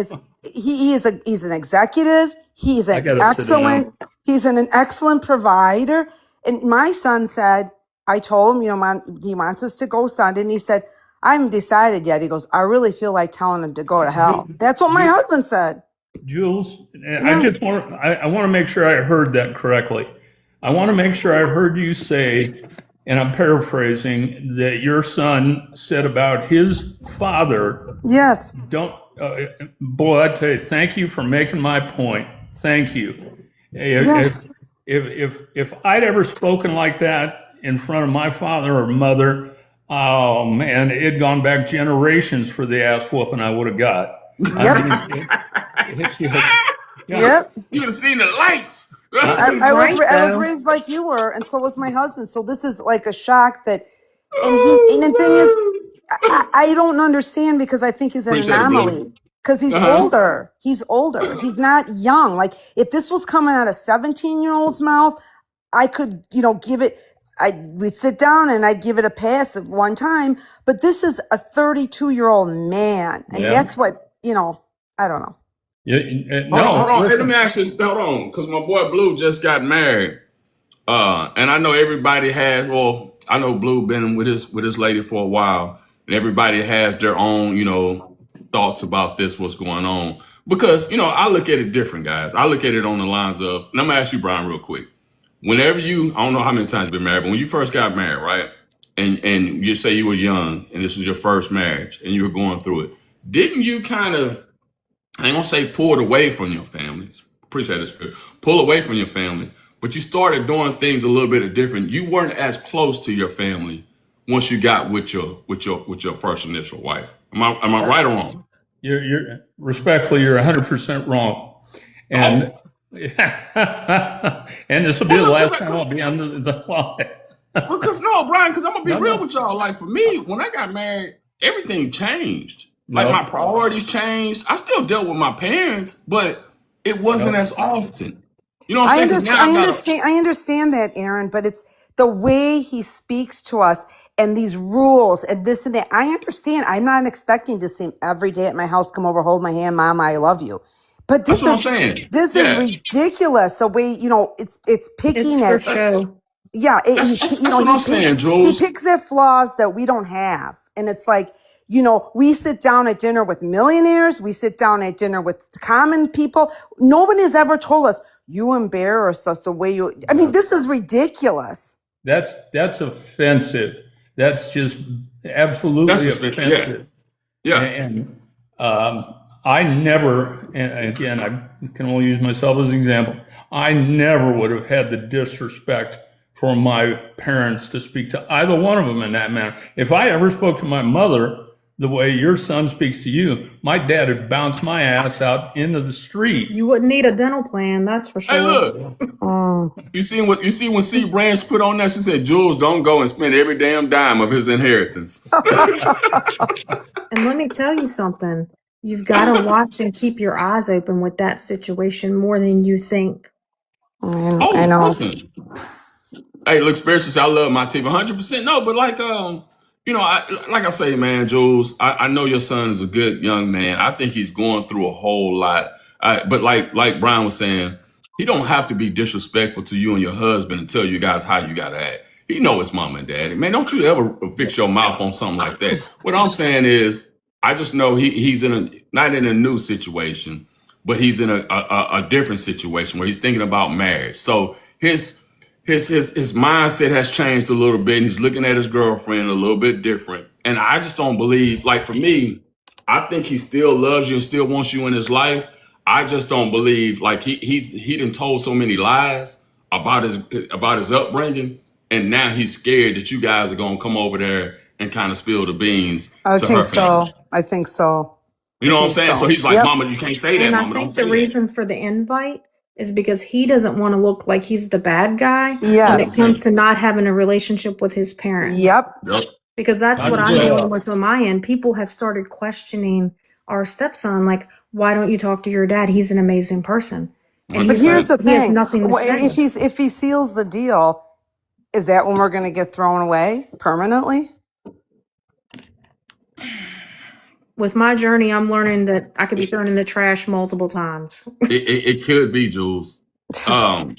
he's an executive. He's an excellent provider. And my son said, I told him, Mom, he wants us to go Sunday. And he said, I haven't decided yet. He goes, I really feel like telling him to go to hell. That's what my husband said. Jules, I want to make sure I heard that correctly. I want to make sure I heard you say, and I'm paraphrasing, that your son said about his father. Yes. Boy, I tell you, thank you for making my point. Thank you. Yes. If I'd ever spoken like that in front of my father or mother, oh man, it'd gone back generations for the ass whooping I would have got. Yep. Yep. You would have seen the lights. I was raised like you were, and so was my husband. So this is like a shock that, and the thing is, I don't understand because I think he's an anomaly. Because he's older. He's older. He's not young. Like if this was coming out of 17-year-old's mouth, I could, give it. We'd sit down and I'd give it a pass at one time. But this is a 32-year-old man, and that's what I don't know. Hold on. Hey, let me ask you. Hold on, because my boy Blue just got married, and I know everybody has. Well, I know Blue been with his lady for a while, and everybody has their own, thoughts about this, what's going on. Because, I look at it different, guys. I look at it on the lines of, and I'm gonna ask you, Brian, real quick. Whenever I don't know how many times you've been married, but when you first got married, right? And you say you were young and this was your first marriage and you were going through it, didn't you kind of, I ain't gonna say pulled away from your family, appreciate it, Spirit, pull away from your family, but you started doing things a little bit different. You weren't as close to your family once you got with your first initial wife. Am I right or wrong? You're respectfully, you're 100% wrong. And and this will be the last time I'll be under the line. Because Brian, I'm gonna be real with y'all. Like for me, when I got married, everything changed. Like my priorities changed. I still dealt with my parents, but it wasn't as often. You know what I'm saying? I understand that, Aaron, but it's the way he speaks to us and these rules and this and that. I understand. I'm not expecting to see him every day at my house, come over, hold my hand, Mom, I love you. But this is ridiculous. The way it's picking at show. Yeah, that's what I'm saying, Jules. He picks at flaws that we don't have, and it's like we sit down at dinner with millionaires. We sit down at dinner with common people. Nobody has ever told us you embarrass us the way you. I mean, this is ridiculous. That's offensive. That's just absolutely offensive. Yeah. And I never, and again, I can only use myself as an example. I never would have had the disrespect for my parents to speak to either one of them in that manner. If I ever spoke to my mother the way your son speaks to you, my dad would bounce my ass out into the street. You wouldn't need a dental plan, that's for sure. Hey, look. You see when C. Branch put on that? She said, "Jules, don't go and spend every damn dime of his inheritance." And let me tell you something. You've got to watch and keep your eyes open with that situation more than you think. I know. Listen. Hey, look, spiritually, I love my team 100%. No, but like, Like I say, man, Jules, I know your son is a good young man. I think he's going through a whole lot. But like Brian was saying, he don't have to be disrespectful to you and your husband and tell you guys how you got to act. He know his mom and daddy. Man, don't you ever fix your mouth on something like that. What I'm saying is, I just know he's not in a new situation, but he's in a different situation where he's thinking about marriage. So his mindset has changed a little bit, and he's looking at his girlfriend a little bit different. And I just don't believe, like for me, I think he still loves you and still wants you in his life. I just don't believe, like he done told so many lies about his upbringing, and now he's scared that you guys are gonna come over there and kind of spill the beans I to think her family. so. I think so. You know what I'm saying? So he's like, Yep. Mama, you can't say that, And I Mama. Don't think say the that. reason for the invite is because he doesn't want to look like he's the bad guy when it Yes. comes to not having a relationship with his parents. Yep. Yep. Because that's what I'm 100%. dealing with on my end. People have started questioning our stepson, like, why don't you talk to your dad? He's an amazing person. And But he's here's like, the he has thing. nothing to say. If he seals the deal, is that when we're going to get thrown away permanently? With my journey, I'm learning that I could be thrown in the trash multiple times. It could be, Jules. I'm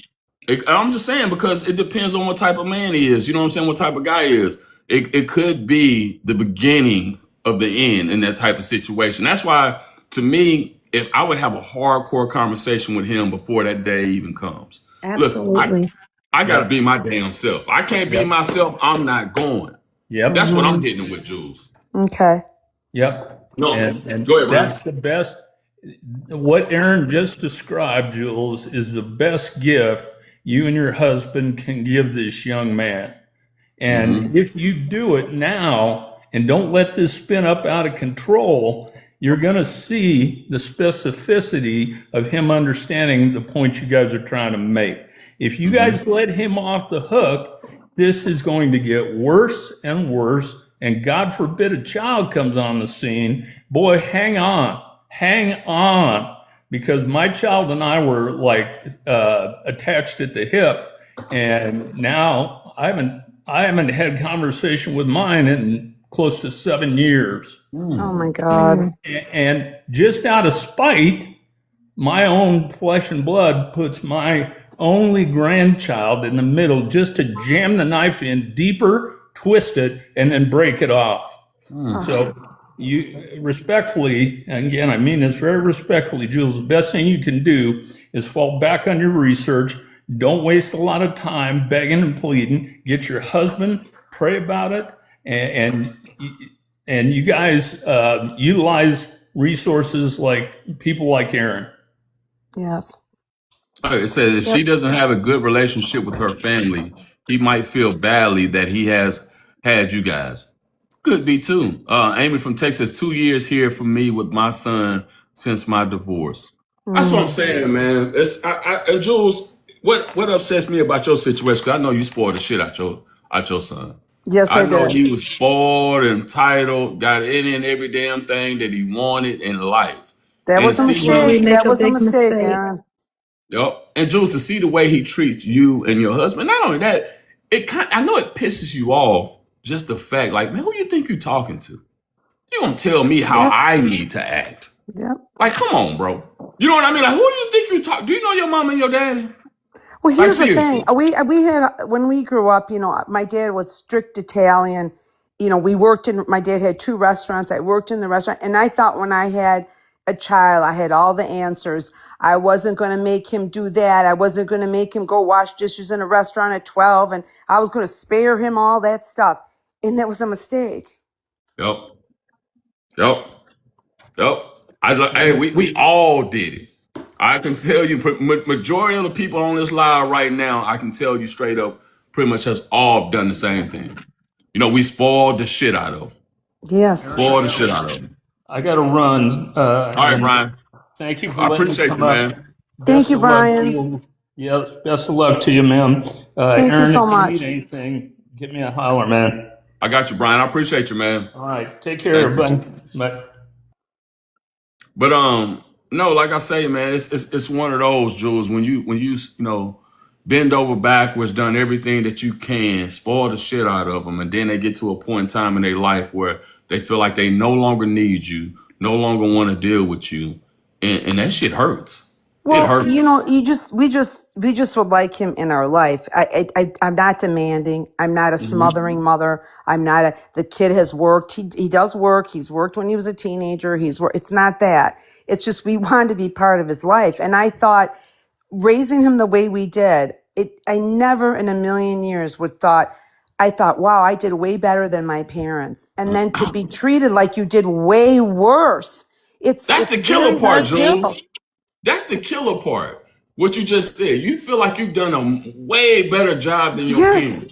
just saying, because it depends on what type of man he is. You know what I'm saying? What type of guy he is. It could be the beginning of the end in that type of situation. That's why, to me, if I would have a hardcore conversation with him before that day even comes. Absolutely. Look, I got to be my damn self. I can't be myself. I'm not going. Yep. That's what I'm hitting with, Jules. Okay. Yep. No, And go ahead, Ryan. that's the best. What Aaron just described, Jules, is the best gift you and your husband can give this young man. And if you do it now and don't let this spin up out of control, you're going to see the specificity of him understanding the point you guys are trying to make. If you guys let him off the hook, this is going to get worse and worse. And God forbid a child comes on the scene. Boy, hang on, because my child and I were like attached at the hip, and now I haven't had conversation with mine in close to 7 years. Oh my God. And just out of spite, my own flesh and blood puts my only grandchild in the middle just to jam the knife in deeper, twist it, and then break it off. So you respectfully, and again, I mean this very respectfully, Jules, the best thing you can do is fall back on your research. Don't waste a lot of time begging and pleading. Get your husband, pray about it, and you guys utilize resources like people like Aaron. Yes. It says if she doesn't have a good relationship with her family, he might feel badly that he has had you guys. Could be too. Amy from Texas, 2 years here for me with my son since my divorce. That's what I'm saying, man. And Jules, what upsets me about your situation? 'Cause I know you spoiled the shit out your son. Yes, I know did. he was spoiled, entitled, got any and every damn thing that he wanted in life. That was a And see- mistake. We make That a was a big mistake, mistake. Aaron. Yep. And Jules, to see the way he treats you and your husband, not only that, I know it pisses you off, just the fact, like, man, who you think you're talking to? You gonna tell me how Yep. I need to act? Yep. Like, come on, bro. You know what I mean? Like, who do you think you talk? Do you know your mom and your daddy? Well, Like, here's the seriously. thing. We had, when we grew up, my dad was strict Italian. My dad had 2 restaurants. I worked in the restaurant, and I thought when I had a child, I had all the answers. I wasn't going to make him do that. I wasn't going to make him go wash dishes in a restaurant at 12, and I was going to spare him all that stuff. And that was a mistake. Yep. Hey, we all did it. I can tell you, majority of the people on this live right now, I can tell you straight up, pretty much has all done the same thing. We spoiled the shit out of them. Yes. Spoiled the shit out of them. I got to run. All right, Brian. Thank you for I letting me appreciate come you, up. man. Thank you, Best of luck to Brian. you. Yes, best of luck to you, man. Thank you Aaron, so if much. you need anything, give me a holler, man. I got you, Brian. I appreciate you, man. All right, take care, Thank you. everybody. Bye. But no, like I say, man, it's one of those, Jules, when you bend over backwards, done everything that you can, spoil the shit out of them, and then they get to a point in time in their life where they feel like they no longer need you, no longer want to deal with you, and that shit hurts. It Well, you hurts. know, we just would like him in our life. I'm not demanding. I'm not a Hmm. smothering mother. I'm not a. The kid has worked. He does work. He's worked when he was a teenager. It's not that. It's just we wanted to be part of his life, and I thought raising him the way we did. I never in a million years would thought. I thought, wow, I did way better than my parents, and then to be treated like you did way worse. That's It's the killer very part, hard pill. Jules. That's the killer part. What you just said. You feel like you've done a way better job than your Yes. parents.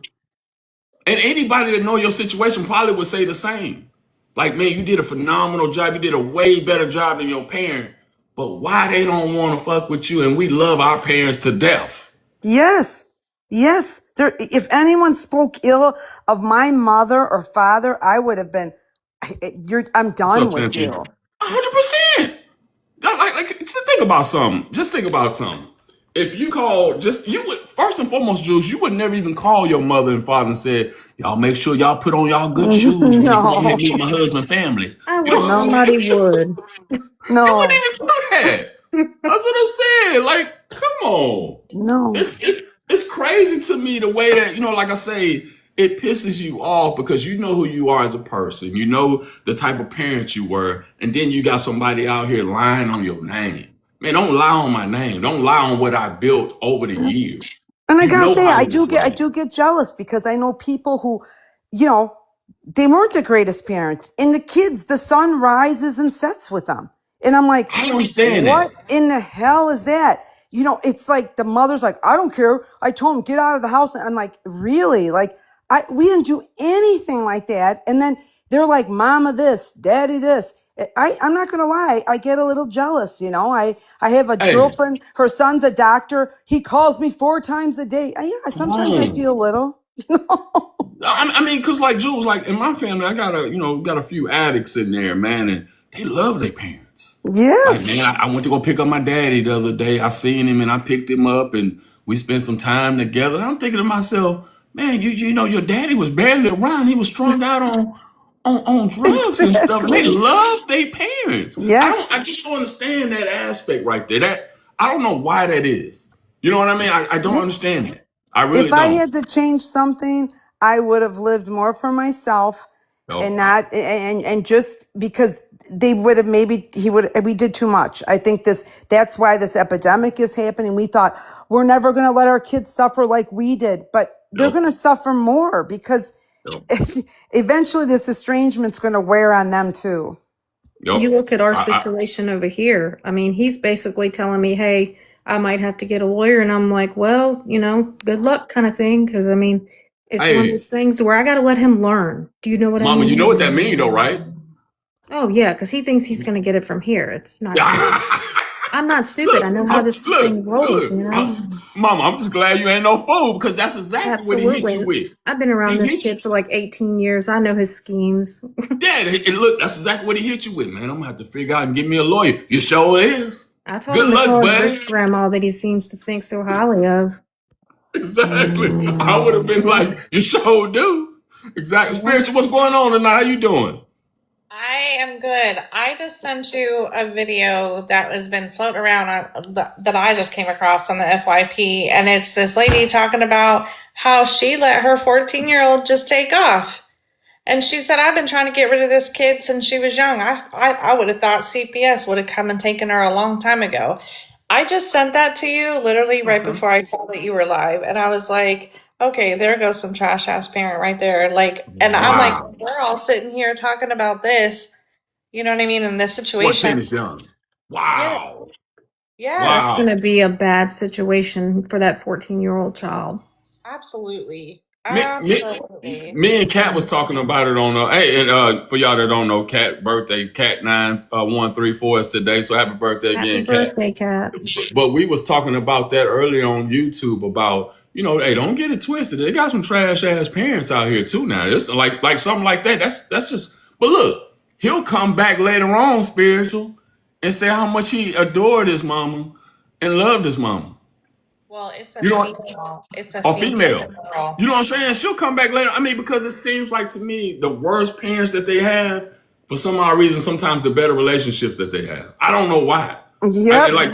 And anybody that know your situation probably would say the same. Like, man, you did a phenomenal job. You did a way better job than your parent. But why they don't want to fuck with you? And we love our parents to death. Yes. Yes. If anyone spoke ill of my mother or father, I would have been, I'm What's done up, with Cynthia? you. 100%. Just think about something. Just think about something. If you call, you would first and foremost, Jules, you would never even call your mother and father and say, "Y'all make sure y'all put on y'all good shoes when you go ahead and No, meet my husband family." I You know wish what I'm no, saying? somebody would. You wouldn't no, even do that. That's what I'm saying. Like, come on. no. It's crazy to me the way that, like I say, it pisses you off because you know who you are as a person. You know the type of parent you were, and then you got somebody out here lying on your name. Man, don't lie on my name. Don't lie on what I built over the years. And I You gotta know say, how it was I right. do get jealous because I know people who, you know, they weren't the greatest parents. And the kids, the sun rises and sets with them. And I'm like, I don't understand that. what in the hell is that? You know, it's like the mother's like, I don't care. I told him, get out of the house. And I'm like, really? Like, we didn't do anything like that. And then they're like, mama this, daddy this. I'm not going to lie. I get a little jealous. You know, I have a Hey, girlfriend. Her son's a doctor. He calls me 4 times a day. Yeah, come sometimes I on. feel a little, you know. I mean, cause like Jules, like in my family, I got a few addicts in there, man, and they love their parents. Like, Yes. man, I went to go pick up my daddy the other day. I seen him and I picked him up and we spent some time together. And I'm thinking to myself, man, you know, your daddy was barely around. He was strung out on drugs and stuff, and they Exactly. love their parents. Yes. I just don't understand that aspect right there. That I don't know why that is. You know what I mean? I don't understand it. I really If I don't. had to change something, I would have lived more for myself and Nope. not just because they would have maybe we did too much. I think that's why this epidemic is happening. We thought we're never going to let our kids suffer like we did, but they're going Nope. to suffer more because Nope. eventually this estrangement's going to wear on them too. You Nope. look at our I situation over here. I mean, he's basically telling me, hey, I might have to get a lawyer. And I'm like, well, good luck kind of thing. Because, I mean, it's one of hey, those things where I got to let him learn. Do you know what I mama, you know what that mean? mean though, right? Oh, yeah, because he thinks he's going to get it from here. It's not true. I'm not stupid. I look, know how this thing rolls, look. Mama, I'm just glad you ain't no fool because that's exactly what he hit you Absolutely. with. I've been around He this hit you. kid for like 18 years. I know his schemes. Yeah, and look, that's exactly what he hit you with, man. I'm gonna have to figure out and get me a lawyer. You sure is. I told Good him to luck, call his buddy. rich grandma that he seems to think so highly of. Exactly. I would have been like, you sure do. Exactly. Yeah. Spiritual, what's going on tonight? How you doing? I am good. I just sent you a video that has been floating around that I just came across on the FYP, and it's this lady talking about how she let her 14-year-old just take off. And she said, I've been trying to get rid of this kid since she was young. I would have thought CPS would have come and taken her a long time ago. I just sent that to you literally right Okay. before I saw that you were live. And I was like, okay, there goes some trash ass parent right there. Like, and I'm like, Wow. we're all sitting here talking about this, you know what I mean, in this situation. 14 is young. Yeah. Wow. That's Yes, going Wow. to be a bad situation for that 14-year-old child. absolutely. Me, me, Absolutely. me and Kat was talking about it on hey, and for y'all that don't know, Kat birthday, Kat 9134 is today, so happy birthday Happy again, Kat. birthday, Kat. But we was talking about that earlier on YouTube about, hey, don't get it twisted. They got some trash ass parents out here too now. It's like something like that. That's just. But look, he'll come back later on, spiritual, and say how much he adored his mama and loved his mama. Well, it's a You know what? female. It's a Or female female. girl. You know what I'm saying? She'll come back later. I mean, because it seems like to me the worse parents that they have, for some odd reason, sometimes the better relationships that they have. I don't know why. Yep. Like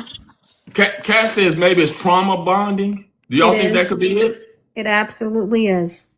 Cass says, maybe it's trauma bonding. Do y'all It think that is. could be it? It absolutely is.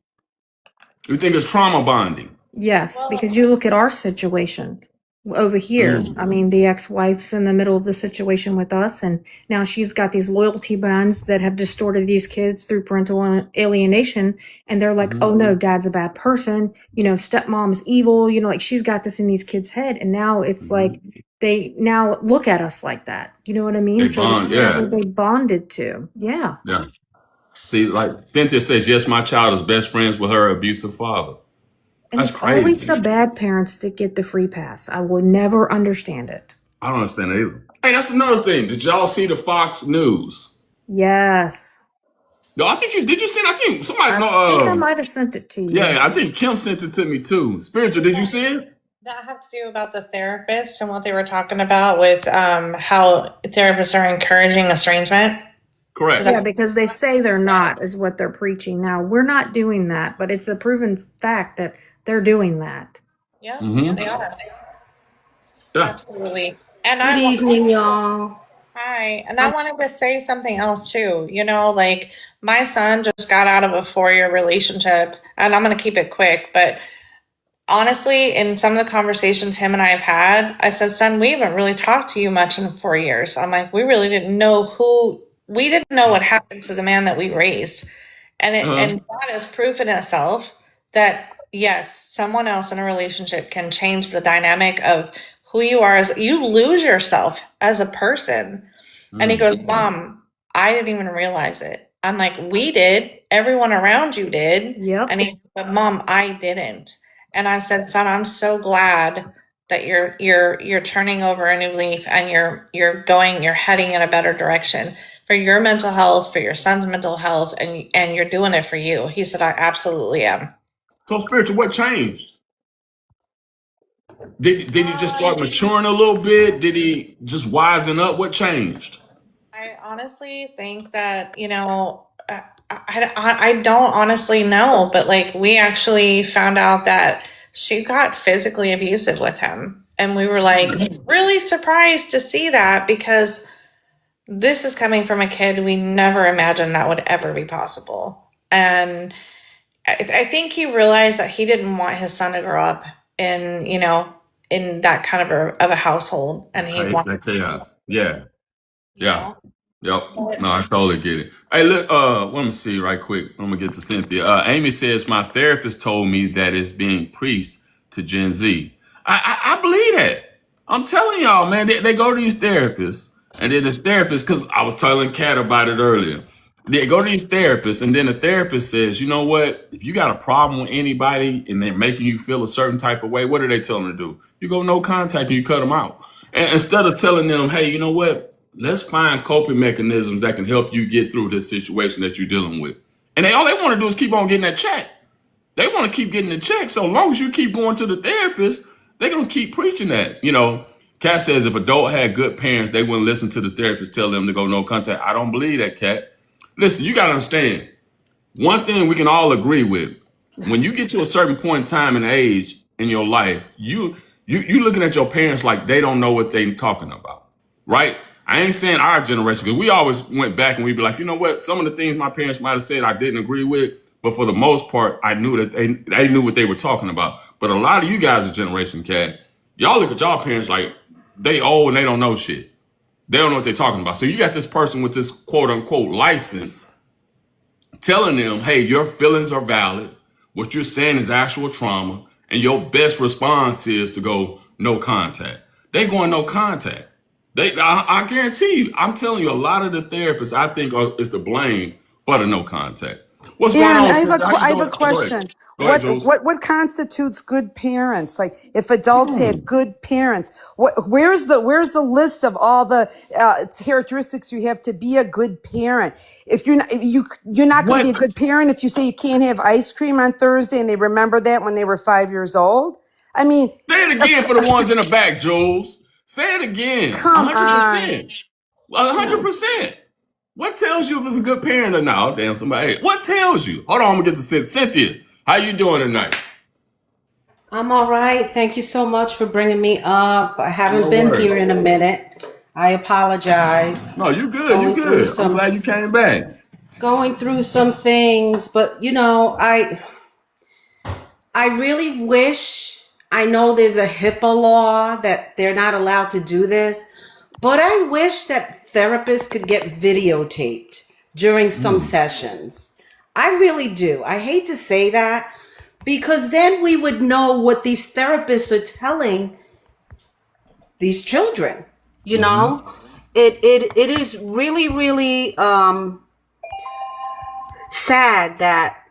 You think it's trauma bonding? Yes, Well, because you look at our situation over here. I mean, the ex-wife's in the middle of the situation with us, and now she's got these loyalty bonds that have distorted these kids through parental alienation. And they're like, oh no, dad's a bad person. You know, stepmom's evil. You know, like she's got this in these kids' head. And now it's like they now look at us like that. You know what I mean? They So it's bond, whatever yeah. they bonded to. Yeah. Yeah. See, like Cynthia says, yes, my child is best friends with her abusive father. And That's it's always crazy. the bad parents that get the free pass. I will never understand it. I don't understand it either. Hey, that's another thing. Did y'all see the Fox News? Yes. No, I think did you see it? I think somebody I think I might have sent it to you. yeah, I think Kim sent it to me too. Spiritual, did you see it? that have to do about the therapist and what they were talking about with how therapists are encouraging estrangement. Correct. Yeah, because they say they're not, is what they're preaching now. We're not doing that, but it's a proven fact that they're doing that. Yeah, Mhm. they are. Yeah. Absolutely. And Good evening, y'all. Hi, and I wanted to say something else too. You know, like my son just got out of a 4-year relationship, and I'm going to keep it quick, but honestly, in some of the conversations him and I have had, I said, son, we haven't really talked to you much in 4 years. I'm like, we really didn't know we didn't know what happened to the man that we raised. And and that is proof in itself that yes, someone else in a relationship can change the dynamic of who you are as you lose yourself as a person. And he goes, Mom, I didn't even realize it. I'm like, we did. Everyone around you did. Yep. And he, but Mom, I didn't. And I said, son, I'm so glad that you're turning over a new leaf and you're heading in a better direction for your mental health, for your son's mental health, and you're doing it for you. He said, I absolutely am. So spiritual, what changed? Did he just start maturing a little bit? Did he just wisen up? What changed? I honestly think that, you know, I don't honestly know, but like we actually found out that she got physically abusive with him. And we were like really surprised to see that because this is coming from a kid we never imagined that would ever be possible. And I think he realized that he didn't want his son to grow up in, you know, in that kind of a household. And he wanted That chaos. Yeah. Yeah. know? Yep. No, I totally get it. Hey, look, let me see right quick. I'm gonna get to Cynthia. Amy says my therapist told me that it's being preached to Gen Z. I believe that. I'm telling y'all, man, they go to these therapists, and then this therapist, because I was telling Kat about it earlier. They go to these therapists, and then the therapist says, you know what? If you got a problem with anybody and they're making you feel a certain type of way, what do they tell them to do? You go no contact and you cut them out. And instead of telling them, hey, you know what? Let's find coping mechanisms that can help you get through this situation that you're dealing with. And all they want to do is keep on getting that check. They want to keep getting the check. So long as you keep going to the therapist, they're going to keep preaching that. You know, Kat says if adult had good parents, they wouldn't listen to the therapist tell them to go no contact. I don't believe that, Kat. Listen, you got to understand, one thing we can all agree with, when you get to a certain point in time and age in your life, you looking at your parents like they don't know what they're talking about, right? I ain't saying our generation, because we always went back and we'd be like, you know what? Some of the things my parents might have said I didn't agree with, but for the most part, I knew that they knew what they were talking about. But a lot of you guys' generation, Kat, y'all look at y'all parents like they old and they don't know shit. They don't know what they're talking about. So you got this person with this quote unquote license telling them, hey, your feelings are valid. What you're saying is actual trauma. And your best response is to go no contact. They going no contact. I guarantee you, I'm telling you, a lot of the therapists I think is to blame for the no contact. What's going And on? I have a question. Go ahead, Jules. What constitutes good parents? Like if adults had good parents, where's the list of all the characteristics you have to be a good parent? If you're not going to be a good parent if you say you can't have ice cream on Thursday and they remember that when they were 5 years old. I mean, say it again for the ones in the back, Jules. Say it again. Come 100%. 100%. What tells you if it's a good parent or not? Oh, damn, somebody. Hey, what tells you? Hold on, I'm gonna get to Cynthia. How you doing tonight? I'm all right. Thank you so much for bringing me up. I haven't No been worries. here in a minute. I apologize. No, you good. You Going through good. I'm some glad you came back. going through some things, but I really wish. I know there's a HIPAA law that they're not allowed to do this, but I wish that therapists could get videotaped during some sessions. I really do. I hate to say that because then we would know what these therapists are telling these children. You know, it is really, really sad that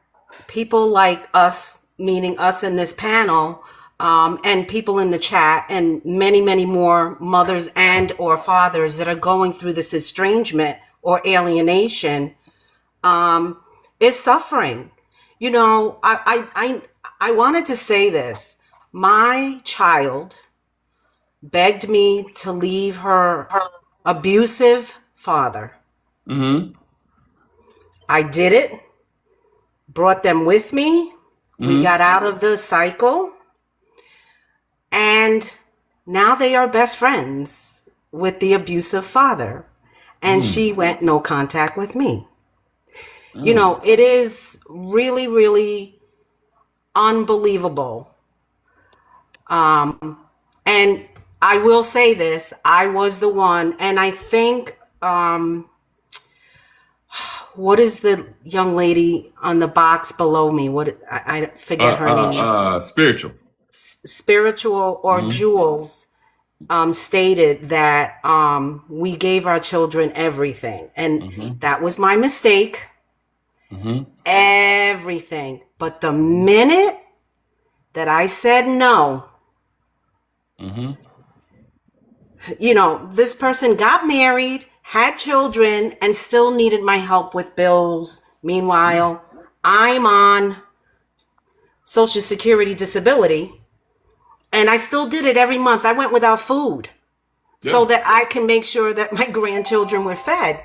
people like us, meaning us in this panel, and people in the chat, and many, many more mothers and or fathers that are going through this estrangement or alienation, is suffering. You know, I wanted to say this. My child begged me to leave her abusive father. Mm-hmm. I did it, brought them with me. We got out of the cycle, and now they are best friends with the abusive father. And she went no contact with me. You know, it is really, really unbelievable. And I will say this, I was the one, and I think, what is the young lady on the box below me? What I forget her name. Spiritual. Spiritual or Jules stated that we gave our children everything, and that was my mistake. Everything. But the minute that I said no, you know, this person got married, had children, and still needed my help with bills. Meanwhile, I'm on Social Security disability, and I still did it every month. I went without food so that I can make sure that my grandchildren were fed.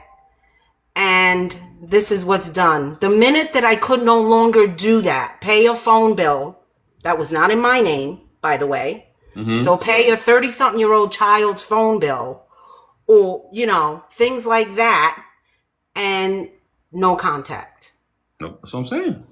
And this is what's done. The minute that I could no longer do that, pay a phone bill that was not in my name, by the way. So pay a 30-something-year-old child's phone bill, or, you know, things like that, and no contact. No, that's what I'm saying.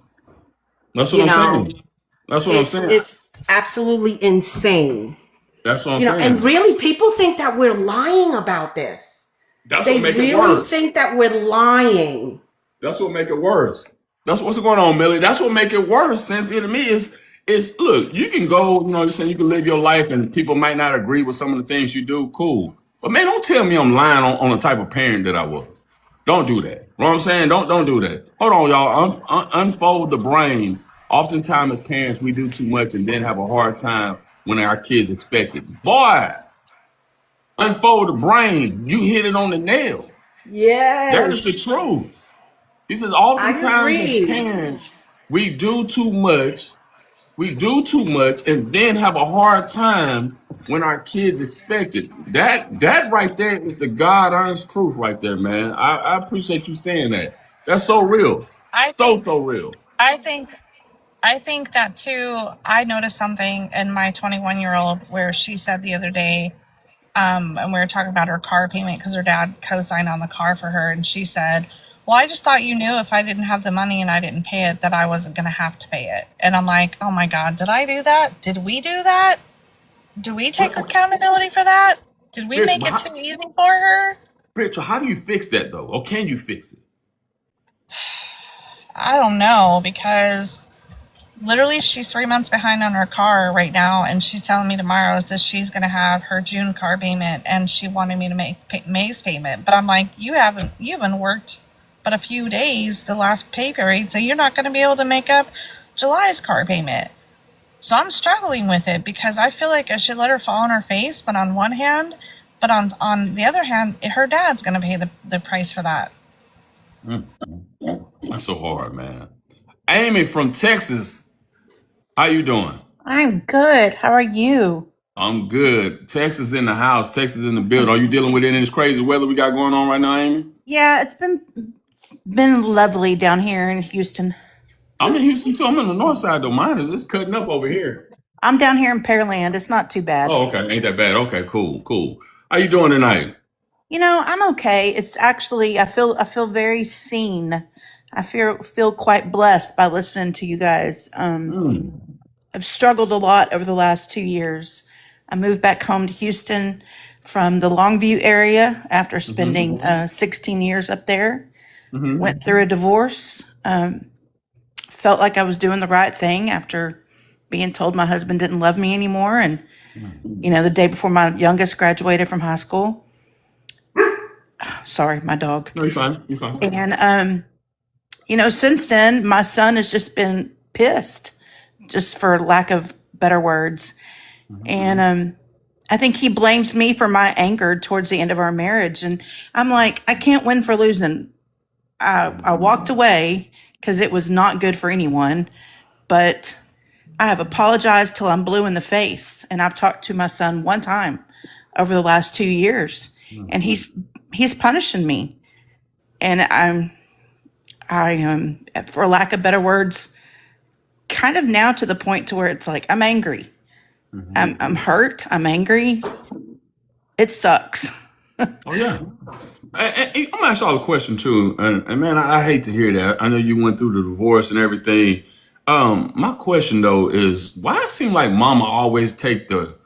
That's what I'm saying. That's what I'm saying. It's absolutely insane. That's what I'm You know, saying. and really, people think that we're lying about this. That's They what make it really worse. think that we're lying. That's what make it worse. That's what's going on, Millie. That's what make it worse, Cynthia, to me is look, you can go, you know, you're saying you can live your life and people might not agree with some of the things you do, cool. But man, don't tell me I'm lying on the type of parent that I was. Don't do that. You know what I'm saying? Don't do that. Hold on, y'all. Unfold the brain. Oftentimes as parents, we do too much and then have a hard time when our kids expect it. Boy, unfold the brain. You hit it on the nail. That is the Yes. truth. He says, I oftentimes as agree. parents, we do too much. We do too much and then have a hard time when our kids expect it. That right there is the God honest truth right there, man. I appreciate you saying that. That's so real. I So, think so real. I think I think that too. I noticed something in my 21-year-old where she said the other day, and we were talking about her car payment because her dad co-signed on the car for her, and she said, well, I just thought you knew if I didn't have the money and I didn't pay it that I wasn't going to have to pay it. And I'm like, oh my God, did I do that? Did we do that? Do we take accountability for that? Did we make it too easy for her? Rachel, how do you fix that though? Or can you fix it? I don't know, because literally she's 3 months behind on her car right now, and she's telling me tomorrow that she's going to have her June car payment, and she wanted me to make May's payment. But I'm like, you haven't worked but a few days the last pay period, so you're not going to be able to make up July's car payment. So I'm struggling with it because I feel like I should let her fall on her face, but on one hand, but on the other hand, her dad's going to pay the price for that. That's so hard, man. Amy from Texas, how you doing? I'm good. How are you? I'm good. Texas in the house. Texas in the building. Are you dealing with any of this crazy weather we got going on right now, Amy? Yeah, it's been lovely down here in Houston. I'm in Houston too. I'm in the north side though. Mine is it's cutting up over here. I'm down here in Pearland. It's not too bad. Oh, okay. Ain't that bad. Okay, cool, cool. How you doing tonight? I'm okay. It's actually I feel very seen. I feel quite blessed by listening to you guys. Mm. I've struggled a lot over the last 2 years. I moved back home to Houston from the Longview area after spending 16 years up there. Mm-hmm. Went through a divorce. Felt like I was doing the right thing after being told my husband didn't love me anymore. And, the day before my youngest graduated from high school. Sorry, my dog. No, you're fine. You're fine. And, since then, my son has just been pissed, just for lack of better words. And I think he blames me for my anger towards the end of our marriage. And I'm like, I can't win for losing. I walked away because it was not good for anyone. But I have apologized till I'm blue in the face. And I've talked to my son one time over the last 2 years. And he's punishing me. And I am, for lack of better words, kind of now to the point to where it's like I'm angry. I'm hurt. I'm angry. It sucks. Oh yeah. I'm gonna ask y'all a question too, and man, I hate to hear that. I know you went through the divorce and everything. My question though is, why it seem like Mama always take the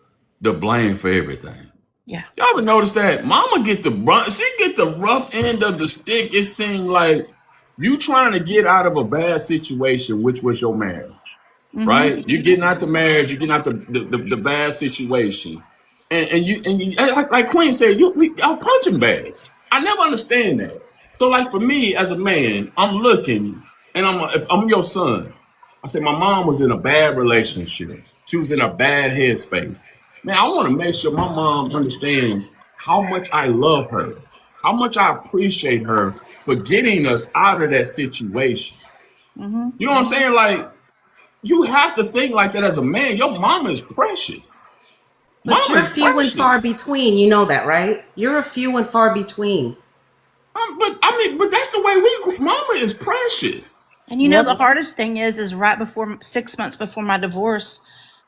blame for everything? Yeah. Y'all ever notice that Mama get the brunt? She get the rough end of the stick. It seemed like you trying to get out of a bad situation, which was your marriage, right? You're getting out the marriage, you're getting out the bad situation, and you like Queen said, y'all punching bags. I never understand that. So like for me as a man, I'm looking, and if I'm your son, I said my mom was in a bad relationship. She was in a bad headspace. Man, I want to make sure my mom understands how much I love her, how much I appreciate her for getting us out of that situation. You know what I'm saying? Like, you have to think like that as a man. Your mama is precious. But Mama you're is few and precious. far between. You know that, right? You're a few and far between. But that's the way Mama is precious. And the hardest thing is right before 6 months before my divorce,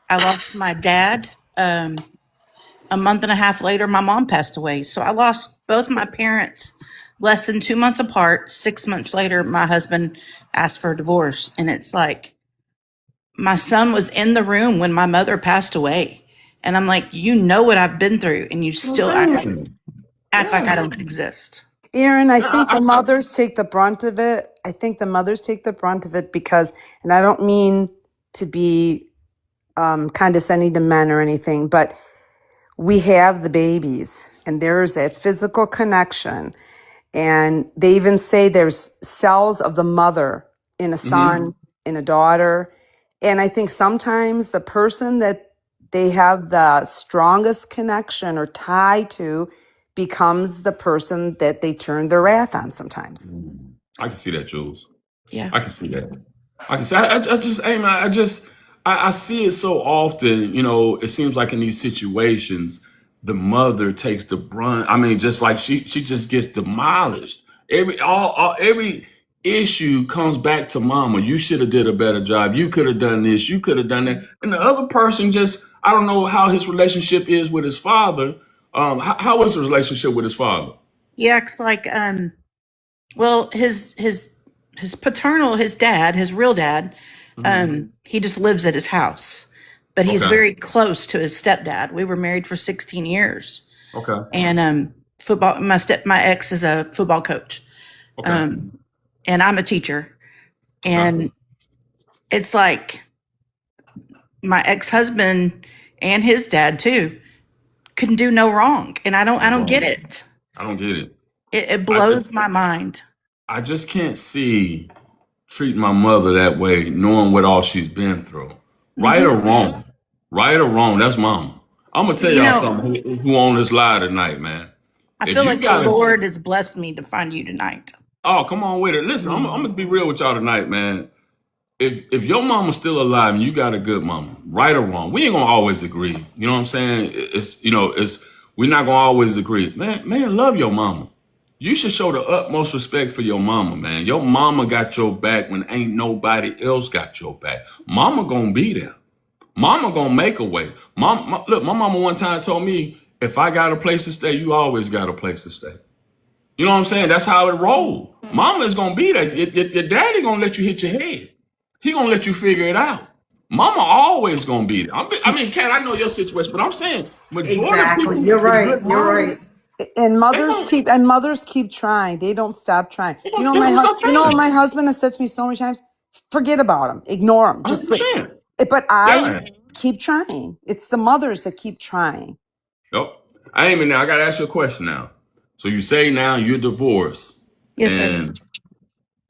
I lost my dad. A month and a half later, my mom passed away. So I lost both my parents less than 2 months apart. 6 months later, my husband asked for a divorce. And it's like, my son was in the room when my mother passed away. And I'm like, what I've been through, and you still act like I don't exist. Aaron, I think the mothers take the brunt of it. I think the mothers take the brunt of it because, and I don't mean to be condescending to men or anything, but we have the babies and there's that physical connection. And they even say there's cells of the mother in a son, in a daughter. And I think sometimes the person that they have the strongest connection or tie to becomes the person that they turn their wrath on sometimes. I can see that, Jules. Yeah. I can see that. I can see. I see it so often. It seems like in these situations, the mother takes the brunt. I mean, just like she just gets demolished. Every issue comes back to Mama. You should have did a better job. You could have done this. You could have done that. And the other person I don't know how his relationship is with his father. How is his relationship with his father? Yeah, it's like, well, his paternal, his dad, his real dad, he just lives at his house, but he's very close to his stepdad. We were married for 16 years. Okay. And football, my ex is a football coach. Okay. And I'm a teacher. And it's like my ex-husband and his dad too couldn't do no wrong. And I don't get it. I don't get it. It blows my mind. I just can't see treating my mother that way, knowing what all she's been through. Right or wrong. Right or wrong. That's Mama. I'm going to tell y'all something who on this live tonight, man. I feel like the Lord has blessed me to find you tonight. Oh, come on with it. Listen, I'm going to be real with y'all tonight, man. if your mama's still alive and you got a good mama, right or wrong, we ain't gonna always agree. You know what I'm saying? It's we're not gonna always agree. Man, love your mama. You should show the utmost respect for your mama, man. Your mama got your back when ain't nobody else got your back. Mama gonna be there. Mama gonna make a way. Look, my mama one time told me, if I got a place to stay, you always got a place to stay. You know what I'm saying? That's how it roll. Mama is gonna be there. Your daddy gonna let you hit your head. He gonna let you figure it out. Mama always gonna be there. I mean, Kat, I know your situation, but I'm saying majority of people Exactly. You're with right. good You're mamas, right. And they mothers keep trying. They don't stop trying. they don't stop You know what trying. my husband has said to me so many times? Forget about them. Ignore them. Just like, 100%. but I Yeah. keep trying. It's the mothers that keep trying. Yep. Amy, now I gotta ask you a question now. So you say now you're divorced, Yes, sir. and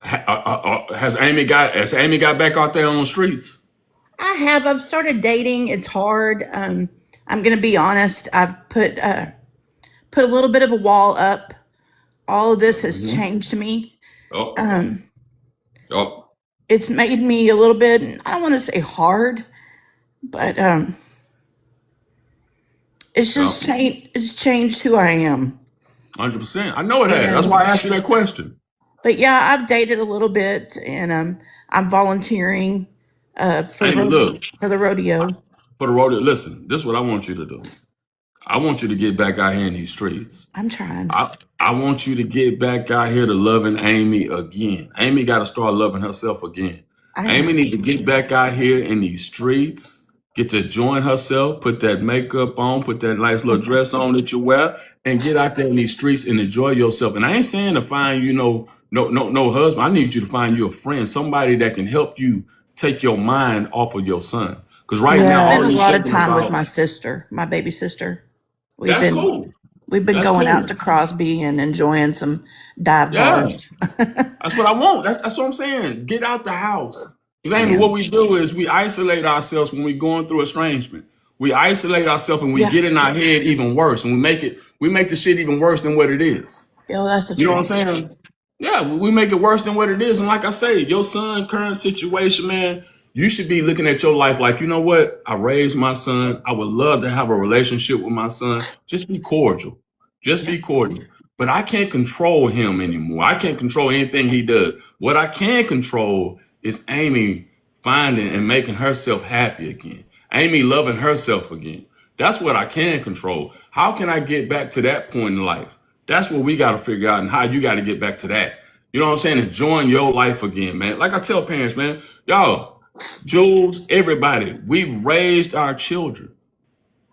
has Amy got back out there on the streets? I have. I've started dating. It's hard. I'm going to be honest. I've put a little bit of a wall up. All of this has changed me. Oh, Um, oh, it's made me a little bit, I don't want to say hard, but it's just oh, changed. It's changed who I am. 100%. I know it has. That's And why I asked you that question. but yeah, I've dated a little bit, and I'm volunteering for Amy, look, the rodeo. for the rodeo, listen, this is what I want you to do. I want you to get back out here in these streets. I'm trying. I want you to get back out here to loving Amy again. Amy got to start loving herself again. I Amy am. need to get back out here in these streets, get to enjoying herself, put that makeup on, put that nice little dress on that you wear, and get out there in these streets and enjoy yourself. And I ain't saying to find you no husband. I need you to find you a friend, somebody that can help you take your mind off of your son. Because right now, Spend all a you're lot of thinking time with about, my sister, my baby sister. We've that's been cool. we've been That's going out cool. to Crosby and enjoying some dive Yeah. bars. That's what I want. That's what I'm saying. Get out the house. Because Amy, Yeah. what we do is we isolate ourselves when we're going through estrangement. We isolate ourselves and we Yeah. get in our head even worse, and we make the shit even worse than what it is. Yo, that's the You know what truth. I'm saying? Yeah, we make it worse than what it is. And like I say, your son current situation, man, you should be looking at your life like, you know what? I raised my son. I would love to have a relationship with my son. Just be cordial. Just Yeah. be cordial. But I can't control him anymore. I can't control anything he does. What I can control is Amy finding and making herself happy again. Amy loving herself again. That's what I can control. How can I get back to that point in life? That's what we got to figure out, and how you got to get back to that. You know what I'm saying? Enjoying your life again, man. Like I tell parents, man, y'all, Jules, everybody, we've raised our children,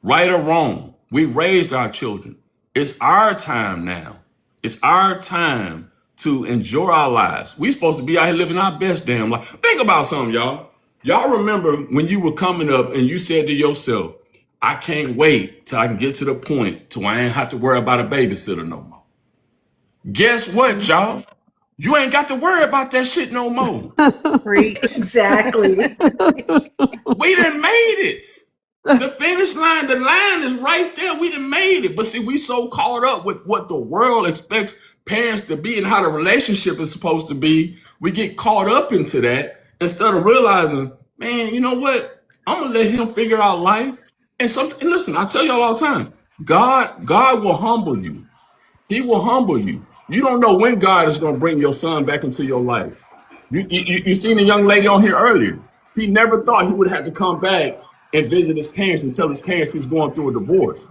right or wrong. We raised our children. It's our time now. It's our time to enjoy our lives. We supposed to be out here living our best damn life. Think about something, y'all. Y'all remember when you were coming up and you said to yourself, I can't wait till I can get to the point to where I ain't have to worry about a babysitter no more. Guess what, y'all? You ain't got to worry about that shit no more. Preach. Exactly. We done made it. The finish line, the line is right there. We done made it. But see, we so caught up with what the world expects parents to be and how the relationship is supposed to be. We get caught up into that instead of realizing, man, you know what? I'm gonna let him figure out life. And listen, I tell y'all all the time, God will humble you. He will humble you. You don't know when God is going to bring your son back into your life. You seen a young lady on here earlier. He never thought he would have to come back and visit his parents and tell his parents he's going through a divorce.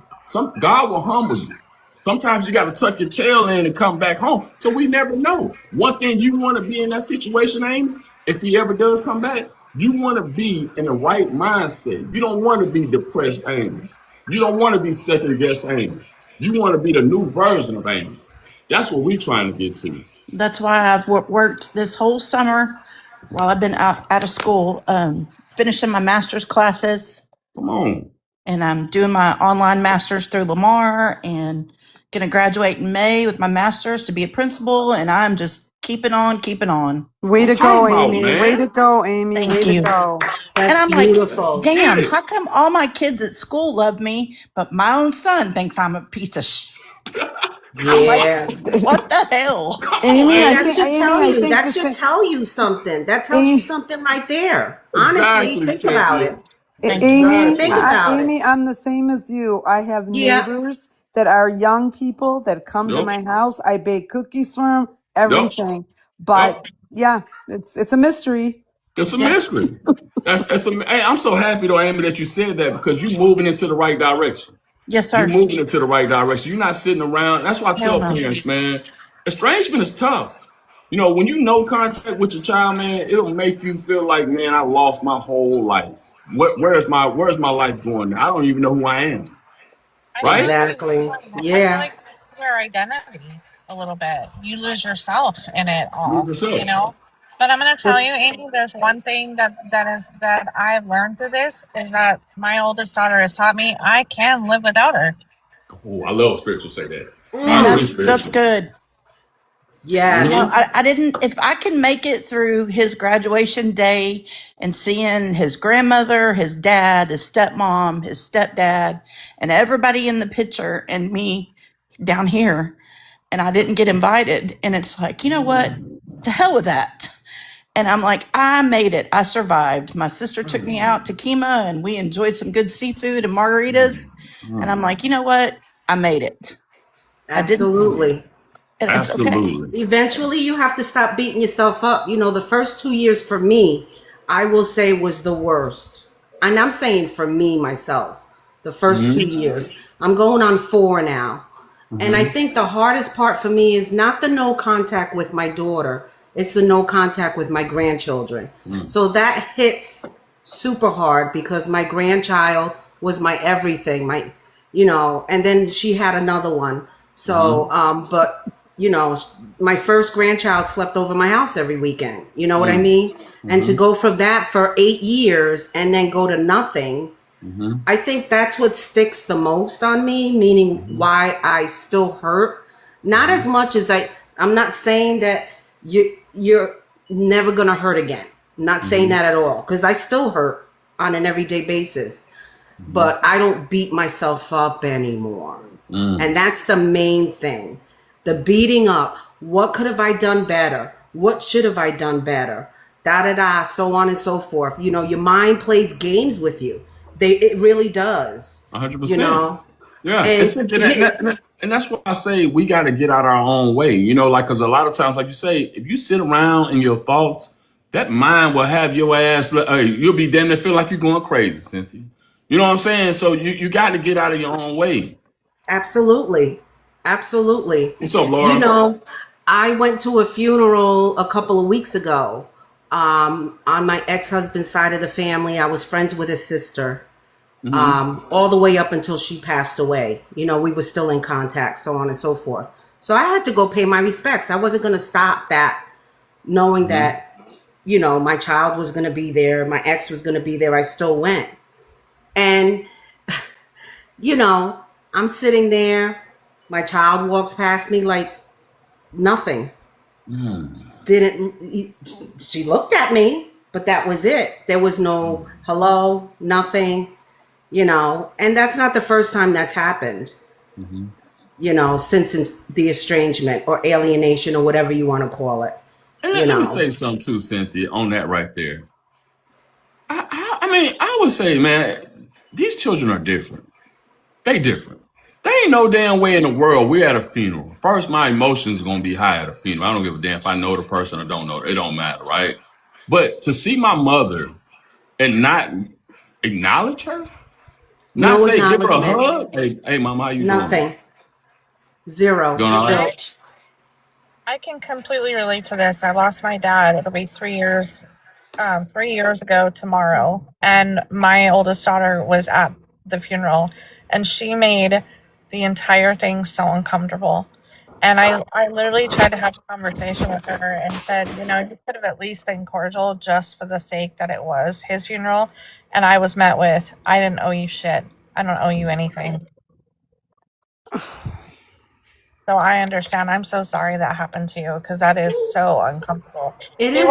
God will humble you. Sometimes you got to tuck your tail in and come back home. So we never know. One thing you want to be in that situation, Amy, if he ever does come back, you want to be in the right mindset. You don't want to be depressed, Amy. You don't want to be second guess Amy. You want to be the new version of Amy. That's what we're trying to get to. That's why I've worked this whole summer while I've been out of school, finishing my master's classes, Come on. and I'm doing my online master's through Lamar, and going to graduate in May with my master's to be a principal, and I'm just keeping on, keeping on. Way to That's go, talking about, Amy. man. Way to go, Amy. Thank Way to you. go. And That's I'm like, beautiful. damn, Get it. how come all my kids at school love me, but my own son thinks I'm a piece of shit? I'm like, Yeah. what the hell? Amy, I That think, should Amy, tell I you. think That the should same. tell you something. That tells you something right there. Honestly, Exactly, think about Cynthia. it. Thank you. Amy, Think Exactly. about it. Amy, I'm the same as you. I have Yeah. neighbors that are young people that come to Yep. my house. I bake cookies for them, Yep. everything. But Yep. yeah, it's a mystery. It's a Yeah. mystery. Hey, I'm so happy though, Amy, that you said that because you're moving into the right direction. Yes, You're sir. moving into the right direction. You're not sitting around. That's why I Hell tell no. parents, man, estrangement is tough. When you know contact with your child, man, it'll make you feel like, man, I lost my whole life. Where's my life going now? I don't even know who I am. I feel Right? like Exactly. I feel Yeah. like your identity a little bit. You lose yourself in it Lose all, yourself. But I'm gonna tell It's you, Amy, there's one thing that I've learned through this is that my oldest daughter has taught me I can live without her. Oh, I love spiritual say that. Man, Really that's spiritual. good. You know, yes. I didn't, if I can make it through his graduation day and seeing his grandmother, his dad, his stepmom, his stepdad, and everybody in the picture and me down here, and I didn't get invited. And it's like, you know what? To hell with that. And I'm like, I made it. I survived. My sister took me out to Kima and we enjoyed some good seafood and margaritas. And I'm like, you know what? I made it. I didn't, Absolutely. and it's okay. Absolutely. Eventually, you have to stop beating yourself up. The first 2 years for me, I will say, was the worst. And I'm saying for me, myself, the first 2 years. I'm going on 4 now. And I think the hardest part for me is not the no contact with my daughter. It's the no contact with my grandchildren. So that hits super hard because my grandchild was my everything, and then she had another one. So, but my first grandchild slept over my house every weekend. You know what I mean? And to go from that for 8 years and then go to nothing, I think that's what sticks the most on me, meaning why I still hurt. Not as much as I'm not saying that you're never going to hurt again. I'm not saying that at all, because I still hurt on an everyday basis. But I don't beat myself up anymore. And that's the main thing. The beating up. What could have I done better? What should have I done better? Da da da, so on and so forth. Your mind plays games with you. It really does. 100%. Yeah. And And that's why I say we got to get out our own way, because a lot of times, like you say, if you sit around in your thoughts, that mind will have your ass, you'll be damn near feel like you're going crazy, Cynthia. You know what I'm saying? So you got to get out of your own way. absolutely. Absolutely. What's up, Laura? I went to a funeral a couple of weeks ago. On my ex-husband's side of the family, I was friends with his sister. All the way up until she passed away. We were still in contact, so on and so forth. So I had to go pay my respects. I wasn't going to stop that, knowing that, my child was going to be there. My ex was going to be there. I still went. And, I'm sitting there. My child walks past me like nothing. She looked at me, but that was it. There was no hello, nothing. And that's not the first time that's happened, since the estrangement or alienation or whatever you want to call it. And let me say something too, Cynthia, on that right there. I would say, man, these children are different. They different. They ain't no damn way in the world we're at a funeral. First, my emotions are going to be high at a funeral. I don't give a damn if I know the person or don't know. It don't matter, right? But to see my mother and not acknowledge her, not No say, give her a acknowledgement. hug. Hey, mama, how you Nothing. doing? Zero. Doing all right? Zilch. I can completely relate to this. I lost my dad. It'll be 3 years 3 years ago tomorrow. And my oldest daughter was at the funeral and she made the entire thing so uncomfortable. And I literally tried to have a conversation with her and said, you could have at least been cordial just for the sake that it was his funeral. And I was met with, I didn't owe you shit. I don't owe you anything. So I understand. I'm so sorry that happened to you because that is so uncomfortable. It is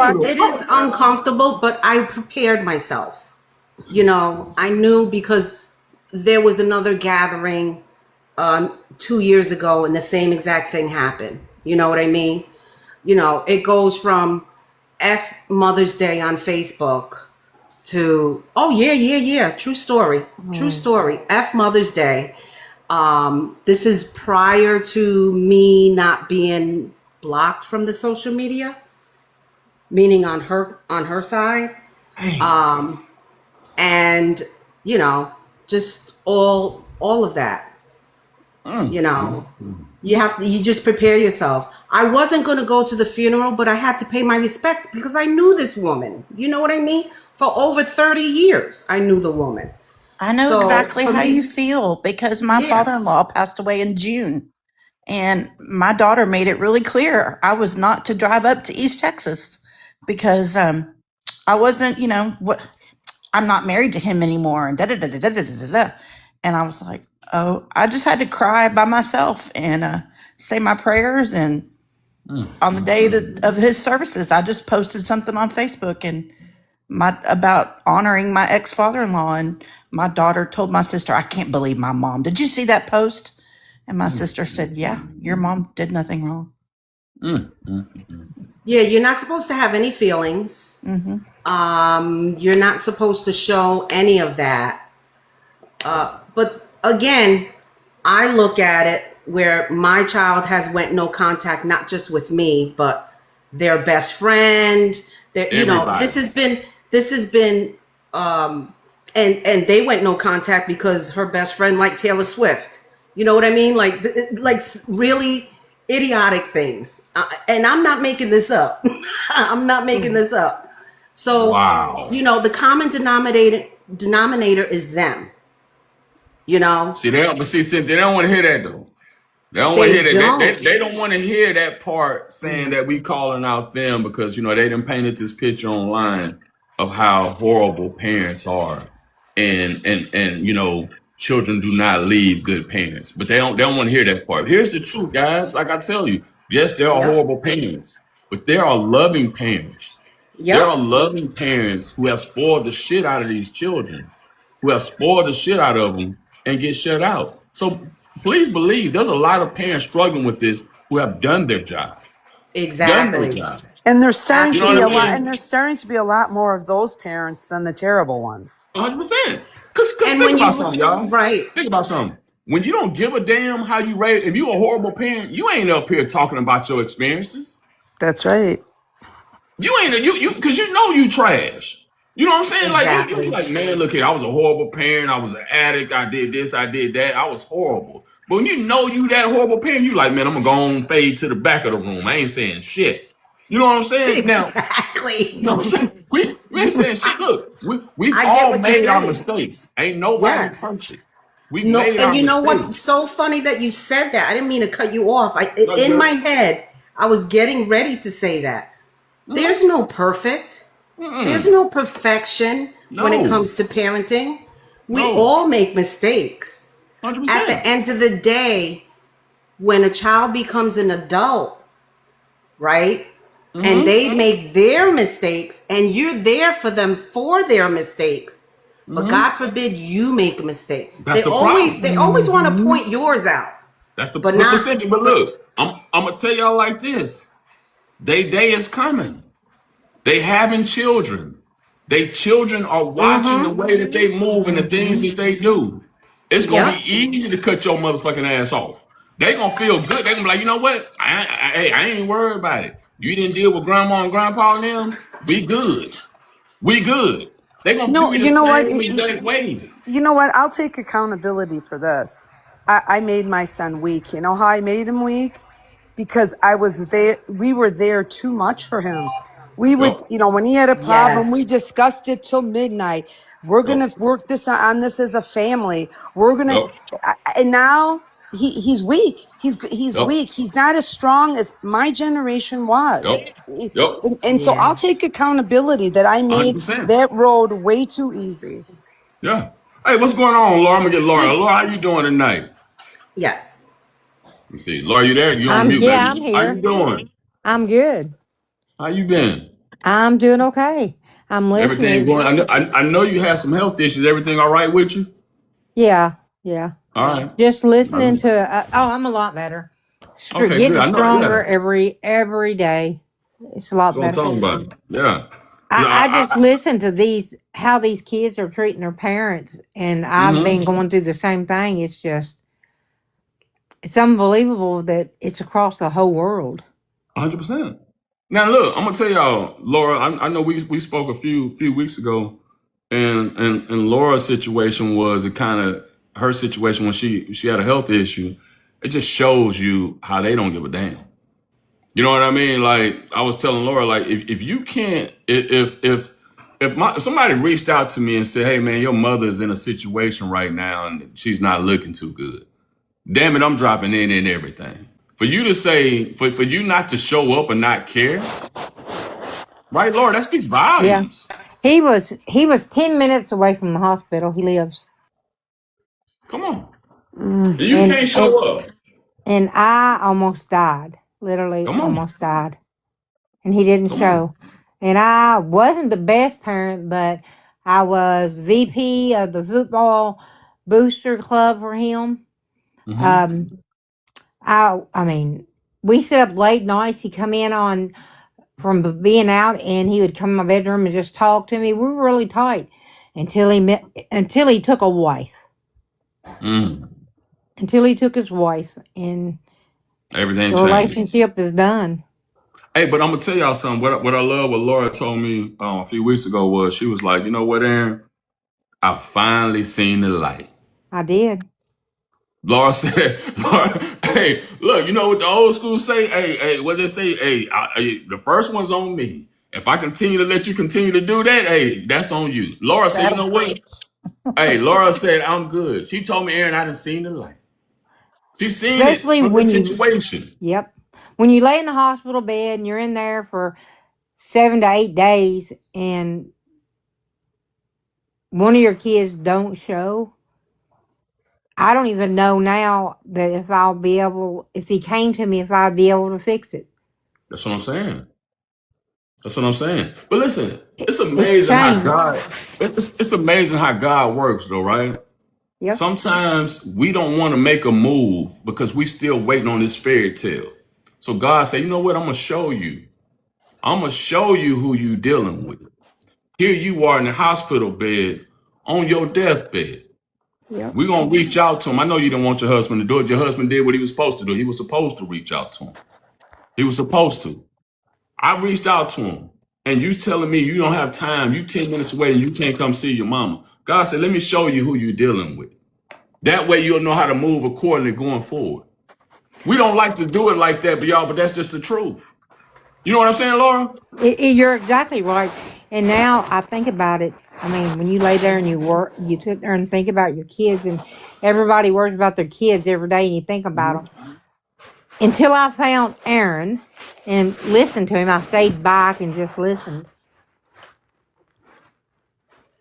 uncomfortable, but I prepared myself. I knew because there was another gathering 2 years ago, and the same exact thing happened. You know what I mean? It goes from F Mother's Day on Facebook to, oh yeah, true story, F Mother's Day. This is prior to me not being blocked from the social media, meaning on her side. And just all of that. You just prepare yourself. I wasn't going to go to the funeral, but I had to pay my respects because I knew this woman. You know what I mean? For over 30 years, I knew the woman. I know So, exactly for how me- you feel because my Yeah. father-in-law passed away in June. And my daughter made it really clear I was not to drive up to East Texas because I wasn't, I'm not married to him anymore. And da-da-da-da-da-da-da-da. And I was like, oh, I just had to cry by myself and say my prayers. And on the day of his services, I just posted something on Facebook and about honoring my ex-father-in-law. And my daughter told my sister, I can't believe my mom. Did you see that post? And my sister said, yeah, your mom did nothing wrong. Yeah, you're not supposed to have any feelings. You're not supposed to show any of that. But again, I look at it where my child has went no contact, not just with me, but their best friend. Everybody. This has been, and they went no contact because her best friend liked Taylor Swift. You know what I mean? Like really idiotic things. And I'm not making this up. I'm not making this up. So, Wow. the common denominator is them. See, they don't want to hear that though. They don't want to They hear that. don't. They don't want to hear that part saying that we calling out them because they done painted this picture online of how horrible parents are, and children do not leave good parents. But they don't want to hear that part. Here's the truth, guys. Like I tell you, yes, there are Yep. horrible parents, but there are loving parents. Yep. There are loving parents who have spoiled the shit out of these children, who have spoiled the shit out of them and get shut out. So please believe there's a lot of parents struggling with this who have done their job. Done their Exactly. job. And there's starting You to know be what a I lot, mean? and there's starting to be a lot more of those parents than the terrible ones. 100%. Because And think when about you something, y'all. right, Think about something. When you don't give a damn how you raise, if you a horrible parent, you ain't up here talking about your experiences. That's right. You ain't because you trash. You know what I'm saying? Like you exactly. be like, man, look here, I was a horrible parent. I was an addict. I did this. I did that. I was horrible. But when you that horrible parent, you like, man, I'm gonna go on fade to the back of the room. I ain't saying shit. You know what I'm saying? Now, Exactly. you know what I'm saying? We ain't saying shit. Look, we've I get all what you're made our saying. mistakes. Ain't nobody Yes. perfect. We've No, made and our you know what? mistakes. So funny that you said that. I didn't mean to cut you off. No, In good. my head, I was getting ready to say that. There's no perfect. There's no perfection when it No. comes to parenting. We No. all make mistakes. 100%. At the end of the day, when a child becomes an adult, right? And they make their mistakes and you're there for them for their mistakes. But God forbid you make a mistake. That's the They always want to point yours out. That's the But but not- listen, but look, I'm gonna tell y'all like this. They day is coming. They having children. They children are watching the way that they move and the things that they do. It's gonna Yep. be easy to cut your motherfucking ass off. They gonna feel good. They gonna be like, you know what? I ain't worried about it. You didn't deal with grandma and grandpa and them. We good. We good. They gonna No, feel you the know what? same exact way. You know what? I'll take accountability for this. I made my son weak. You know how I made him weak? Because I was there. We were there too much for him. We would, Yup. when he had a problem, we Yes. discussed it till midnight. We're going to work on this as a family. We're going to, Yup. and now he's weak. He's Yup. weak. He's not as strong as my generation was. Yup. Yup. And so Yeah. I'll take accountability that I made 100%. that road way too easy. Yeah. Hey, what's going on, Laura? I'm gonna get Laura. Laura, how you doing tonight? Yes. Let me see. Laura, you there? You on mute, Yeah, baby. I'm How here. you doing? I'm good. How you been? I'm doing okay. I'm Everything listening. going? I know you had some health issues. Everything all right with you? Yeah, yeah. All right. Just listening to. I'm a lot better. Okay, good. Getting I know. stronger Yeah, every day. It's a that's lot what I'm better. talking about. Yeah. No, I just listen to how these kids are treating their parents, and I've been going through the same thing. It's unbelievable that it's across the whole world. 100%. Now look, I'm gonna tell y'all, Laura. I know we spoke a few weeks ago, and Laura's situation was her situation when she had a health issue. It just shows you how they don't give a damn. You know what I mean? Like I was telling Laura, like if you can't, if somebody reached out to me and said, "Hey man, your mother's in a situation right now and she's not looking too good," damn it, I'm dropping in and everything. For you to say, for you not to show up and not care, right, Laura? That speaks Yeah, volumes. he was 10 minutes away from the hospital. He lives, Come on, and you can't show up. and I almost died. Literally, Come on, almost died, and he didn't come on. show. And I wasn't the best parent, but I was VP of the football booster club for him. Mm-hmm. I mean, we sit up late nights. He'd come in from being out, and he would come in my bedroom and just talk to me. We were really tight until he took a wife. Mm. Until he took his wife, and Everything the changed. relationship is done. Hey, but I'm gonna tell y'all something. What I love, what Laura told me a few weeks ago was she was like, you know what, Aaron? I finally seen the light. I did. Laura said, Laura, hey, look, you know what the old school say? Hey, what they say? Hey, the first one's on me. If I continue to let you continue to do that, hey, that's on you. Laura said, you know what? Hey, Laura said, I'm good. She told me, Aaron, I done seen the light. She seen it Especially from the when situation. when you lay in the hospital bed and you're in there for 7 to 8 days, and one of your kids don't show. I don't even know now that if he came to me, if I'd be able to fix it. That's what I'm saying. That's what I'm saying. But listen, it's It's amazing how changed. it's amazing how God works though, right? Yep. Sometimes we don't want to make a move because we still waiting on this fairy tale. So God said, you know what? I'm gonna show you. I'm gonna show you who you dealing with. Here you are in the hospital bed on your deathbed. Yep. We're gonna reach out to him. I know you didn't want your husband to do it. Your husband did what he was supposed to do. He was supposed to reach out to him. He was supposed to. I reached out to him. And you telling me you don't have time, you 10 minutes away and you can't come see your mama. God said, let me show you who you're dealing with. That way you'll know how to move accordingly going forward. We don't like to do it like that, but that's just the truth. You know what I'm saying, Laura? You're exactly right. And now I think about it. I mean, when you lay there and you sit there and think about your kids, and everybody worries about their kids every day, and you think about them. Until I found Aaron and listened to him, I stayed back and just listened.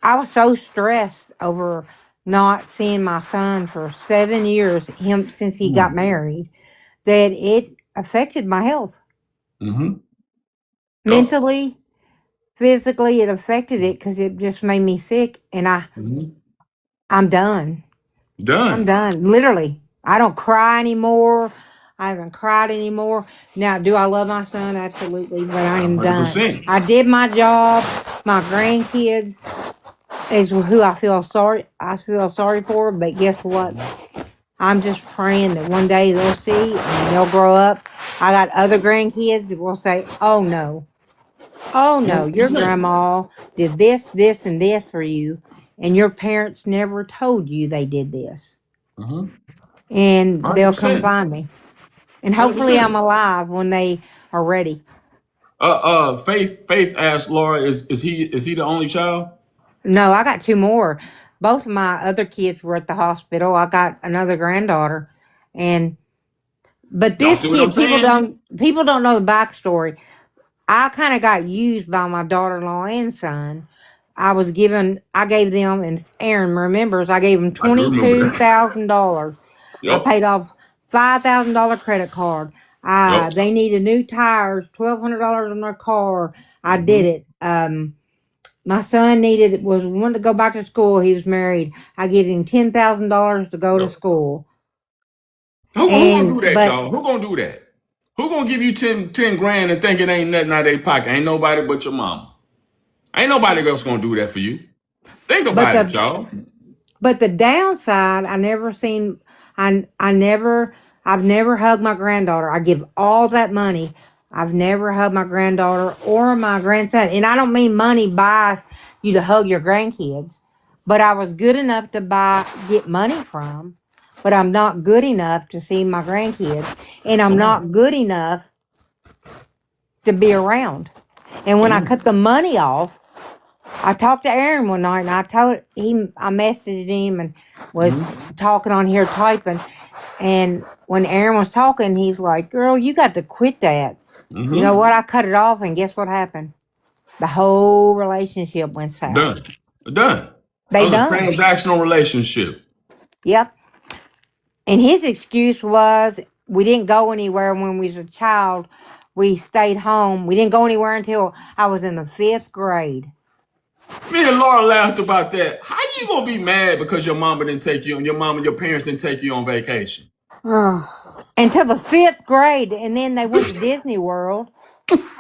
I was so stressed over not seeing my son for 7 years, since he got married, that it affected my health. Mm-hmm. Mentally, physically, it affected it because it just made me sick, and I'm done. I'm Done. done. Literally, I don't cry anymore. I haven't cried anymore. Now, do I love my son? Absolutely, but I am done. 100%. I did my job. My grandkids is who I feel sorry for, but guess what? I'm just praying that one day they'll see and they'll grow up. I got other grandkids that will say, oh no, your 100%. grandma did this, this, and this for you, and your parents never told you they did this. Mm-hmm. And they'll come 100%. find me. And hopefully I'm 100%. alive when they are ready. Faith asked Laura, is he the only child? No, I got 2 more. Both of my other kids were at the hospital. I got another granddaughter. But Y'all this see what I'm kid, saying? people don't know the backstory. I kind of got used by my daughter-in-law and son. I gave them, and Aaron remembers, I gave them I do remember that. $22,000. I Yep. paid off $5,000 credit card. Yep. They needed new tires, $1,200 on their car. I did Mm-hmm. it. my son wanted to go back to school. He was married. I give him $10,000 to go to school. Who gonna do that, But y'all? Who gonna do that? Who gonna give you 10 grand and think it ain't nothing out of their pocket? Ain't nobody but your mama. Ain't nobody else gonna do that for you. Think about it, y'all. But the downside, I've never hugged my granddaughter. I give all that money. I've never hugged my granddaughter or my grandson. And I don't mean money buys you to hug your grandkids. But I was good enough to get money from. But I'm not good enough to see my grandkids. And I'm not good enough to be around. And when I cut the money off, I talked to Aaron one night, and I messaged him and was talking on here typing. And when Aaron was talking, he's like, "Girl, you got to quit that." You know what? I cut it off, and guess what happened? The whole relationship went south. Done. They done. A transactional relationship. Yep. And his excuse was we didn't go anywhere when we was a child. We stayed home. We didn't go anywhere until I was in the 5th grade. Me and Laura laughed about that. How you gonna be mad because your parents didn't take you on vacation? Until the 5th grade, and then they went to Disney World.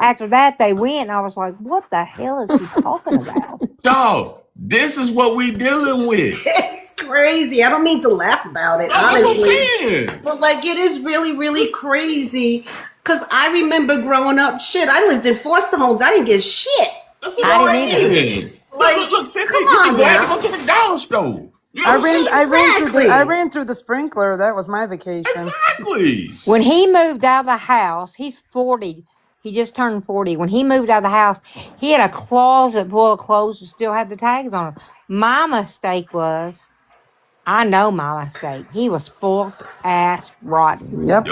After that, they went, and I was like, what the hell is he talking about? Dog, this is what we dealing with. It's crazy. I don't mean to laugh about it, honestly. But like, it is really, really crazy. Because I remember growing up, I lived in foster homes. I didn't get shit. That's what I'm saying. Look, Cynthia, come on, you glad to go to the dollar store. You know I ran through the sprinkler. That was my vacation. Exactly. When he moved out of the house, he's 40. He just turned 40. When he moved out of the house, he had a closet full of clothes that still had the tags on them. My mistake was, I know my mistake. He was spoiled ass rotten. Yep.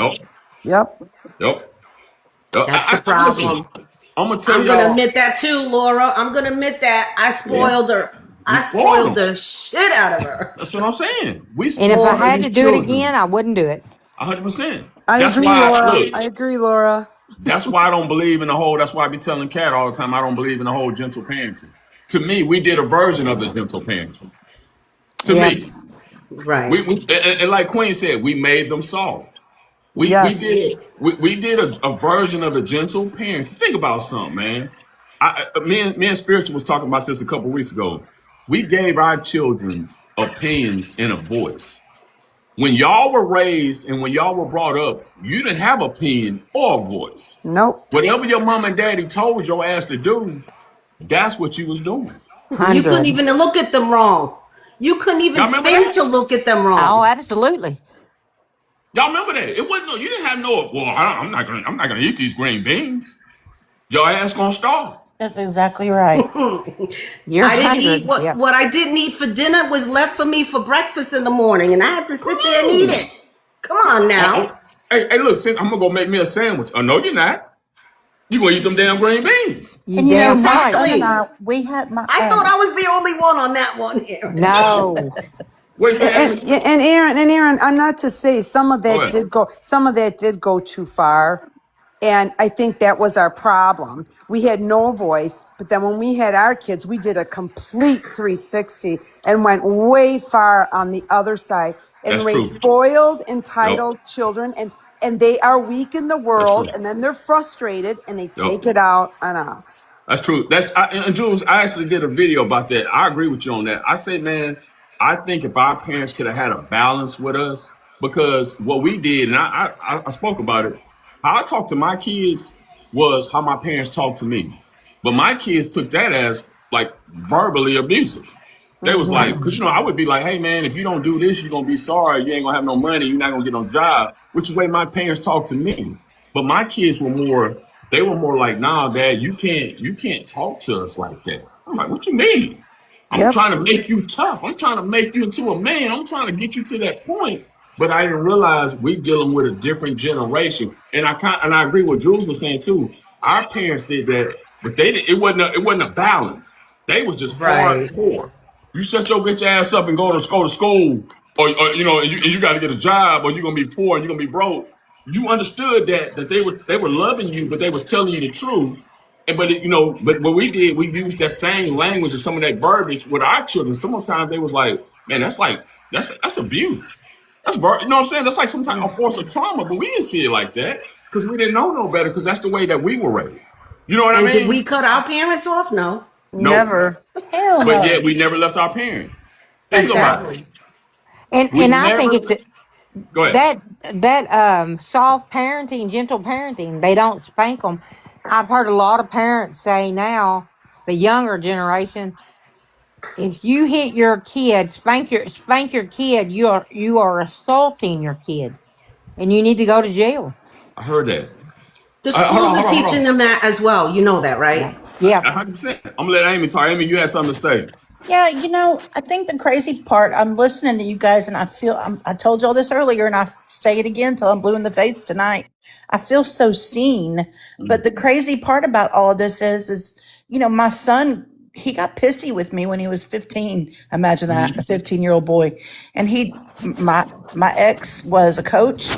That's the problem. I'm gonna tell I'm y'all. gonna admit that too, Laura. I'm gonna admit that I spoiled her. I spoiled the shit out of her. That's what I'm saying. And if I had to do it again, I wouldn't do it. 100%. I agree, Laura. That's why I don't believe in the whole. That's why I be telling Kat all the time. I don't believe in the whole gentle parenting. To me, we did a version of the gentle parenting. To me, right? And like Queen said, we made them soft. We did a version of the gentle parenting. Think about something, man. Me and Spiritual was talking about this a couple weeks ago. We gave our children opinions and a voice. When y'all were raised and when y'all were brought up, you didn't have opinion or a voice. Nope. Whatever your mom and daddy told your ass to do, that's what you was doing. 100. You couldn't even look at them wrong. You couldn't even think to look at them wrong. Oh, absolutely. Y'all remember that? It wasn't you didn't have no. Well, I'm not gonna eat these green beans. Your ass gonna starve. That's exactly right. I didn't eat what I didn't eat for dinner was left for me for breakfast in the morning, and I had to sit there and eat it. Come on now. Hey, look, I'm gonna go make me a sandwich. Oh no, you're not. You gonna eat them damn green beans? And you know, my son and I thought I was the only one on that one here. No. Wait, and Aaron, I'm not to say some of that did go too far. And I think that was our problem. We had no voice, but then when we had our kids, we did a complete 360 and went way far on the other side and raised spoiled, entitled children. And they are weak in the world, and then they're frustrated, and they take it out on us. That's true. And Jules, I actually did a video about that. I agree with you on that. I say, man, I think if our parents could have had a balance with us, because what we did, and I spoke about it, how I talked to my kids was how my parents talked to me. But my kids took that as like verbally abusive. They was like, because I would be like, hey man, if you don't do this, you're gonna be sorry. You ain't gonna have no money. You're not gonna get no job. Which is the way my parents talked to me. But my kids were more like, nah, Dad, you can't talk to us like that. I'm like, what you mean? I'm trying to make you tough. I'm trying to make you into a man. I'm trying to get you to that point. But I didn't realize we dealing with a different generation. And I agree with Jules was saying too. Our parents did that, but it wasn't a balance. They was just hardcore. You shut your bitch ass up and go to school, or you got to get a job, or you're gonna be poor and you're gonna be broke. You understood that they were loving you, but they was telling you the truth. But but what we did, we used that same language and some of that verbiage with our children. Sometimes they was like, man, that's abuse. You know what I'm saying? That's like some type of force of trauma, but we didn't see it like that because we didn't know no better because that's the way that we were raised. You know what I And did mean? we cut our parents off? No. Nope. Never. Hell But no. yet we never left our parents. Think about it. Exactly. We And I think never. Go ahead. that soft parenting, gentle parenting, they don't spank them. I've heard a lot of parents say now, the younger generation, if you hit your kid, spank your kid, you are assaulting your kid, and you need to go to jail. I heard that. The Hold schools on, are hold on, hold teaching on. them that as well. You know that, right? Yeah. 100%. I'm gonna let Amy talk. Amy, you had something to say. Yeah, I think the crazy part, I'm listening to you guys and I told y'all this earlier and I say it again till I'm blue in the face tonight. I feel so seen. But the crazy part about all of this is, my son, he got pissy with me when he was 15. Imagine that, a 15-year-old boy. And my ex was a coach.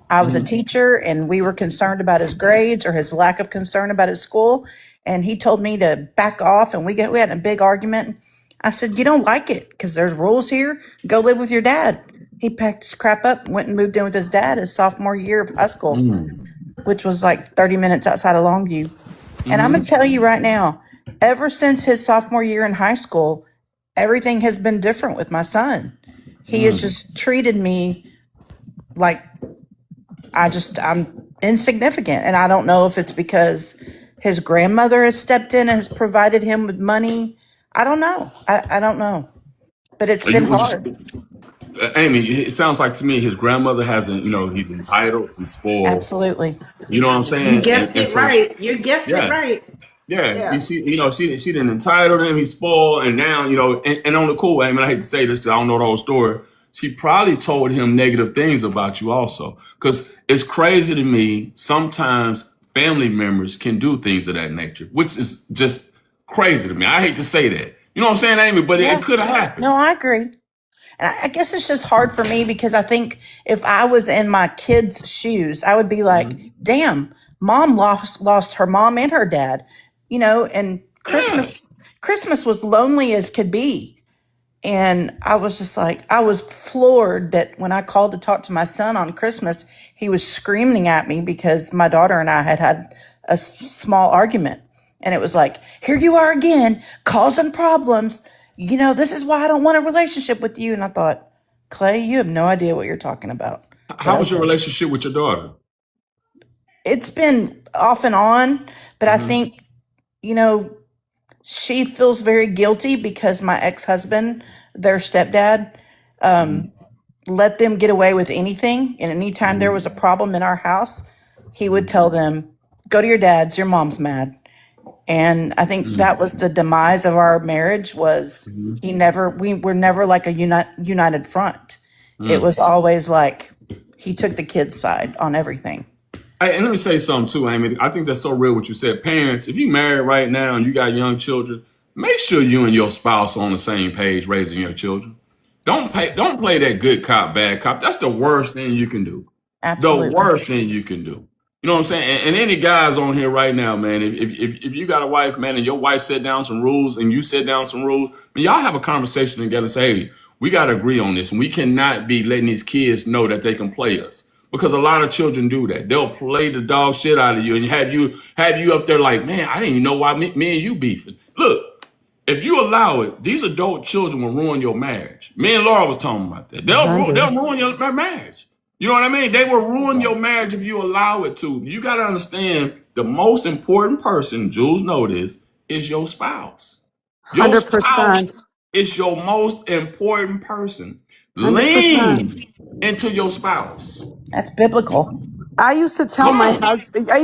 I was a teacher and we were concerned about his grades or his lack of concern about his school. And he told me to back off and we had a big argument. I said, you don't like it because there's rules here. Go live with your dad. He packed his crap up, went and moved in with his dad his sophomore year of high school, which was like 30 minutes outside of Longview. And I'm going to tell you right now, ever since his sophomore year in high school, everything has been different with my son. He has just treated me like I'm insignificant. And I don't know if it's because his grandmother has stepped in and has provided him with money. I don't know. I don't know. But it's been hard. Amy, it sounds like to me his grandmother hasn't, he's entitled, he's spoiled. Absolutely. You know what I'm saying? You guessed it right. You guessed it right. Yeah, you see, she didn't entitle him, he's spoiled, and now, and on the cool, I mean, I hate to say this because I don't know the whole story. She probably told him negative things about you also. Because it's crazy to me, sometimes family members can do things of that nature, which is just crazy to me. I hate to say that. You know what I'm saying, Amy? But it could have happened. No, I agree. And I guess it's just hard for me because I think if I was in my kids' shoes, I would be like, damn, mom lost her mom and her dad, and Christmas was lonely as could be. And I was just like, I was floored that when I called to talk to my son on Christmas, he was screaming at me because my daughter and I had a small argument. And it was like, here you are again, causing problems. This is why I don't want a relationship with you. And I thought, Clay, you have no idea what you're talking about. How was your relationship with your daughter? It's been off and on, but I think, she feels very guilty because my ex-husband, their stepdad, let them get away with anything. And anytime there was a problem in our house, he would tell them, go to your dad's, your mom's mad. And I think that was the demise of our marriage was we were never like a united front. It was always like he took the kid's side on everything. And let me say something too, Amy. I think that's so real what you said. Parents, if you married right now and you got young children, make sure you and your spouse are on the same page raising your children. Don't play that good cop, bad cop. That's the worst thing you can do. Absolutely. The worst thing you can do. You know what I'm saying? And any guys on here right now, man, if you got a wife, man, and your wife set down some rules and you set down some rules, man, y'all have a conversation together. Say, hey, we got to agree on this. And we cannot be letting these kids know that they can play us. Because a lot of children do that. They'll play the dog shit out of you and have you up there like, man, I didn't even know why me and you beefing. Look, if you allow it, these adult children will ruin your marriage. Me and Laura was talking about that. They'll ruin your marriage. You know what I mean? They will ruin your marriage if you allow it to. You got to understand the most important person, Jules know this, is your spouse. Your 100%. spouse is your most important person. 100%. Lean into your spouse. That's biblical. I used to tell my husband, I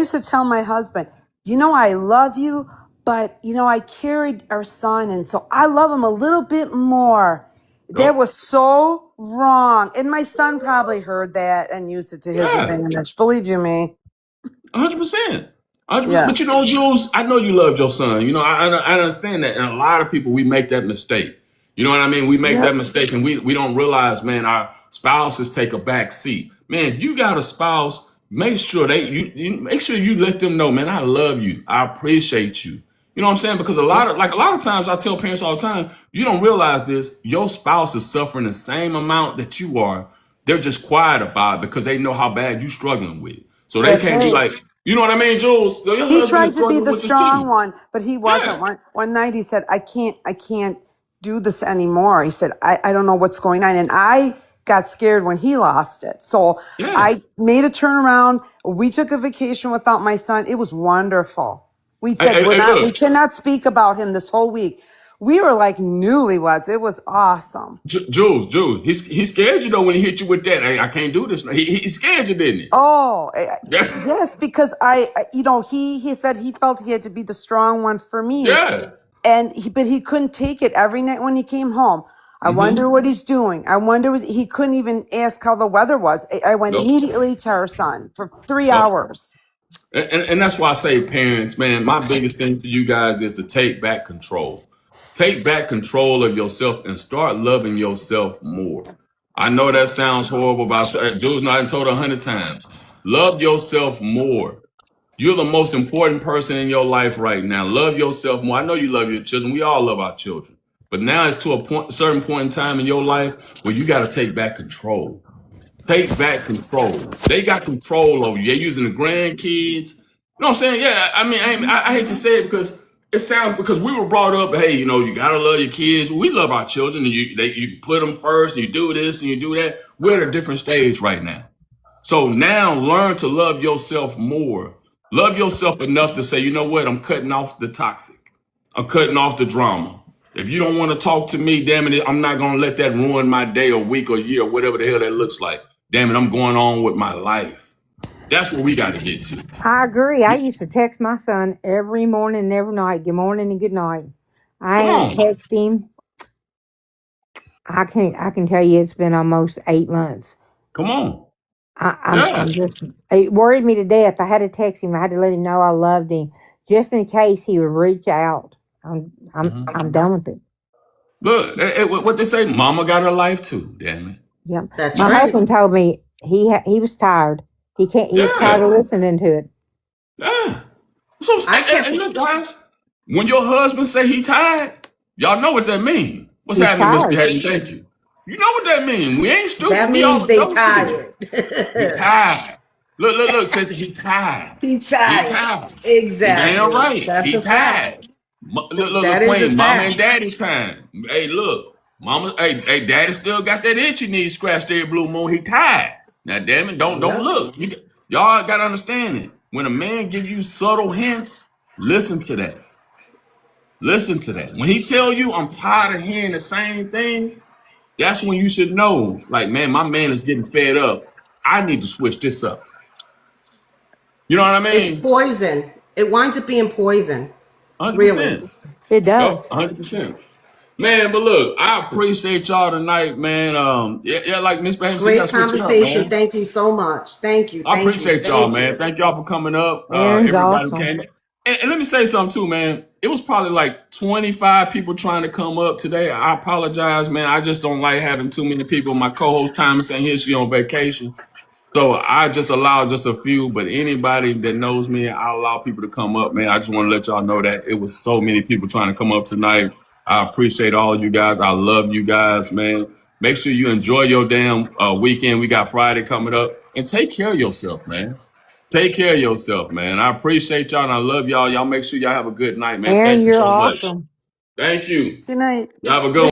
love you, but I carried our son, and so I love him a little bit more. That was so wrong. And my son probably heard that and used it to his advantage. Believe you me. 100%. Yeah. But Jules, I know you loved your son. I understand that. And a lot of people, we make that mistake. You know what I mean? We make that mistake and we don't realize, man, our spouses take a back seat. Man, you got a spouse, make sure you make sure you let them know, man, I love you. I appreciate you. You know what I'm saying? Because a lot of times I tell parents all the time, you don't realize this, your spouse is suffering the same amount that you are. They're just quiet about it because they know how bad you're struggling with. So they That's can't be right. like, you know what I mean, Jules? So your He husband tried is to be struggling the with this strong too. one, but he wasn't. Yeah. One night he said, I can't do this anymore. He said, I don't know what's going on. And I got scared when he lost it. So I Yes. made a turnaround. We took a vacation without my son. It was wonderful. We Hey, said, hey, hey, we look, cannot speak about him this whole week. We were like newlyweds. It was awesome. Jules, he scared you though when he hit you with that. Hey, I can't do this. He scared you, didn't he? Oh, Yes. yes, because he said he felt he had to be the strong one for me. Yeah. But he couldn't take it every night when he came home. I Mm-hmm. wonder what he's doing. I wonder he couldn't even ask how the weather was. I went Nope. immediately to our son for 3 Nope. hours. And that's why I say, parents, man, my biggest thing for you guys is to take back control. Take back control of yourself and start loving yourself more. I know that sounds horrible, but Jules and I told her 100 times. Love yourself more. You're the most important person in your life right now. Love yourself more. I know you love your children. We all love our children. But now it's to a certain point in time in your life where you got to take back control. Take back control. They got control over you. They're using the grandkids. You know what I'm saying? Yeah, I mean, I hate to say it because we were brought up, hey, you got to love your kids. We love our children, and you put them first, and you do this, and you do that. We're at a different stage right now. So now learn to love yourself more. Love yourself enough to say, you know what? I'm cutting off the toxic. I'm cutting off the drama. If you don't want to talk to me, damn it, I'm not going to let that ruin my day or week or year or whatever the hell that looks like. Damn it, I'm going on with my life. That's what we got to get to. I agree. I used to text my son every morning and every night, good morning and good night. I Come ain't on. text him. I can tell you it's been almost 8 months. Come on. I'm Yeah. just, it worried me to death. I had to text him. I had to let him know I loved him just in case he would reach out. I'm done with it. Look, what they say, mama got her life too, damn it. Yep. That's My right. husband told me he was tired. He was tired Yeah. of listening to it. Yeah. So, I can't. and look, guys, when your husband say he tired, y'all know what that means. What's He's happening, Mr. tired. Hayden? Thank you. You know what that means. We ain't stupid. That We all means they know shit. He tired. tired. Look, said he tired. He He tired. tired. He Exactly. damn right. That's He a fact. tired. Look, That is a Queen, mama fact. and daddy time. Hey, look, mama, hey, daddy still got that itch he needs scratched every blue moon. He tired. Now, damn it, don't Yep. look. Y'all got to understand it. When a man give you subtle hints, listen to that. Listen to that. When he tell you, I'm tired of hearing the same thing, that's when you should know, like, man, my man is getting fed up. I need to switch this up. You know what I It's mean? poison. It winds up being poison. 100%. Really. It does. Yup, 100%. Man, but look, I appreciate y'all tonight, man. Yeah, like Miss Bam said, you Great gotta switch it up, conversation. man. Thank you so much. Thank you. I Thank you. appreciate y'all, Thank man. you. Thank y'all for coming up. Aaron's Everybody who awesome. came. And let me say something too, man. It was probably like 25 people trying to come up today. I apologize, man. I just don't like having too many people. My co-host Thomas ain't here; she on vacation. So I just allow just a few, but anybody that knows me, I'll allow people to come up, man. I just want to let y'all know that it was so many people trying to come up tonight. I appreciate all of you guys. I love you guys, man. Make sure you enjoy your damn weekend. We got Friday coming up, and take care of yourself, man. Take care of yourself, man. I appreciate y'all, and I love y'all. Y'all make sure y'all have a good night, man. Aaron, Thank you you're so much. awesome. Thank you. Good night. Y'all have a good one.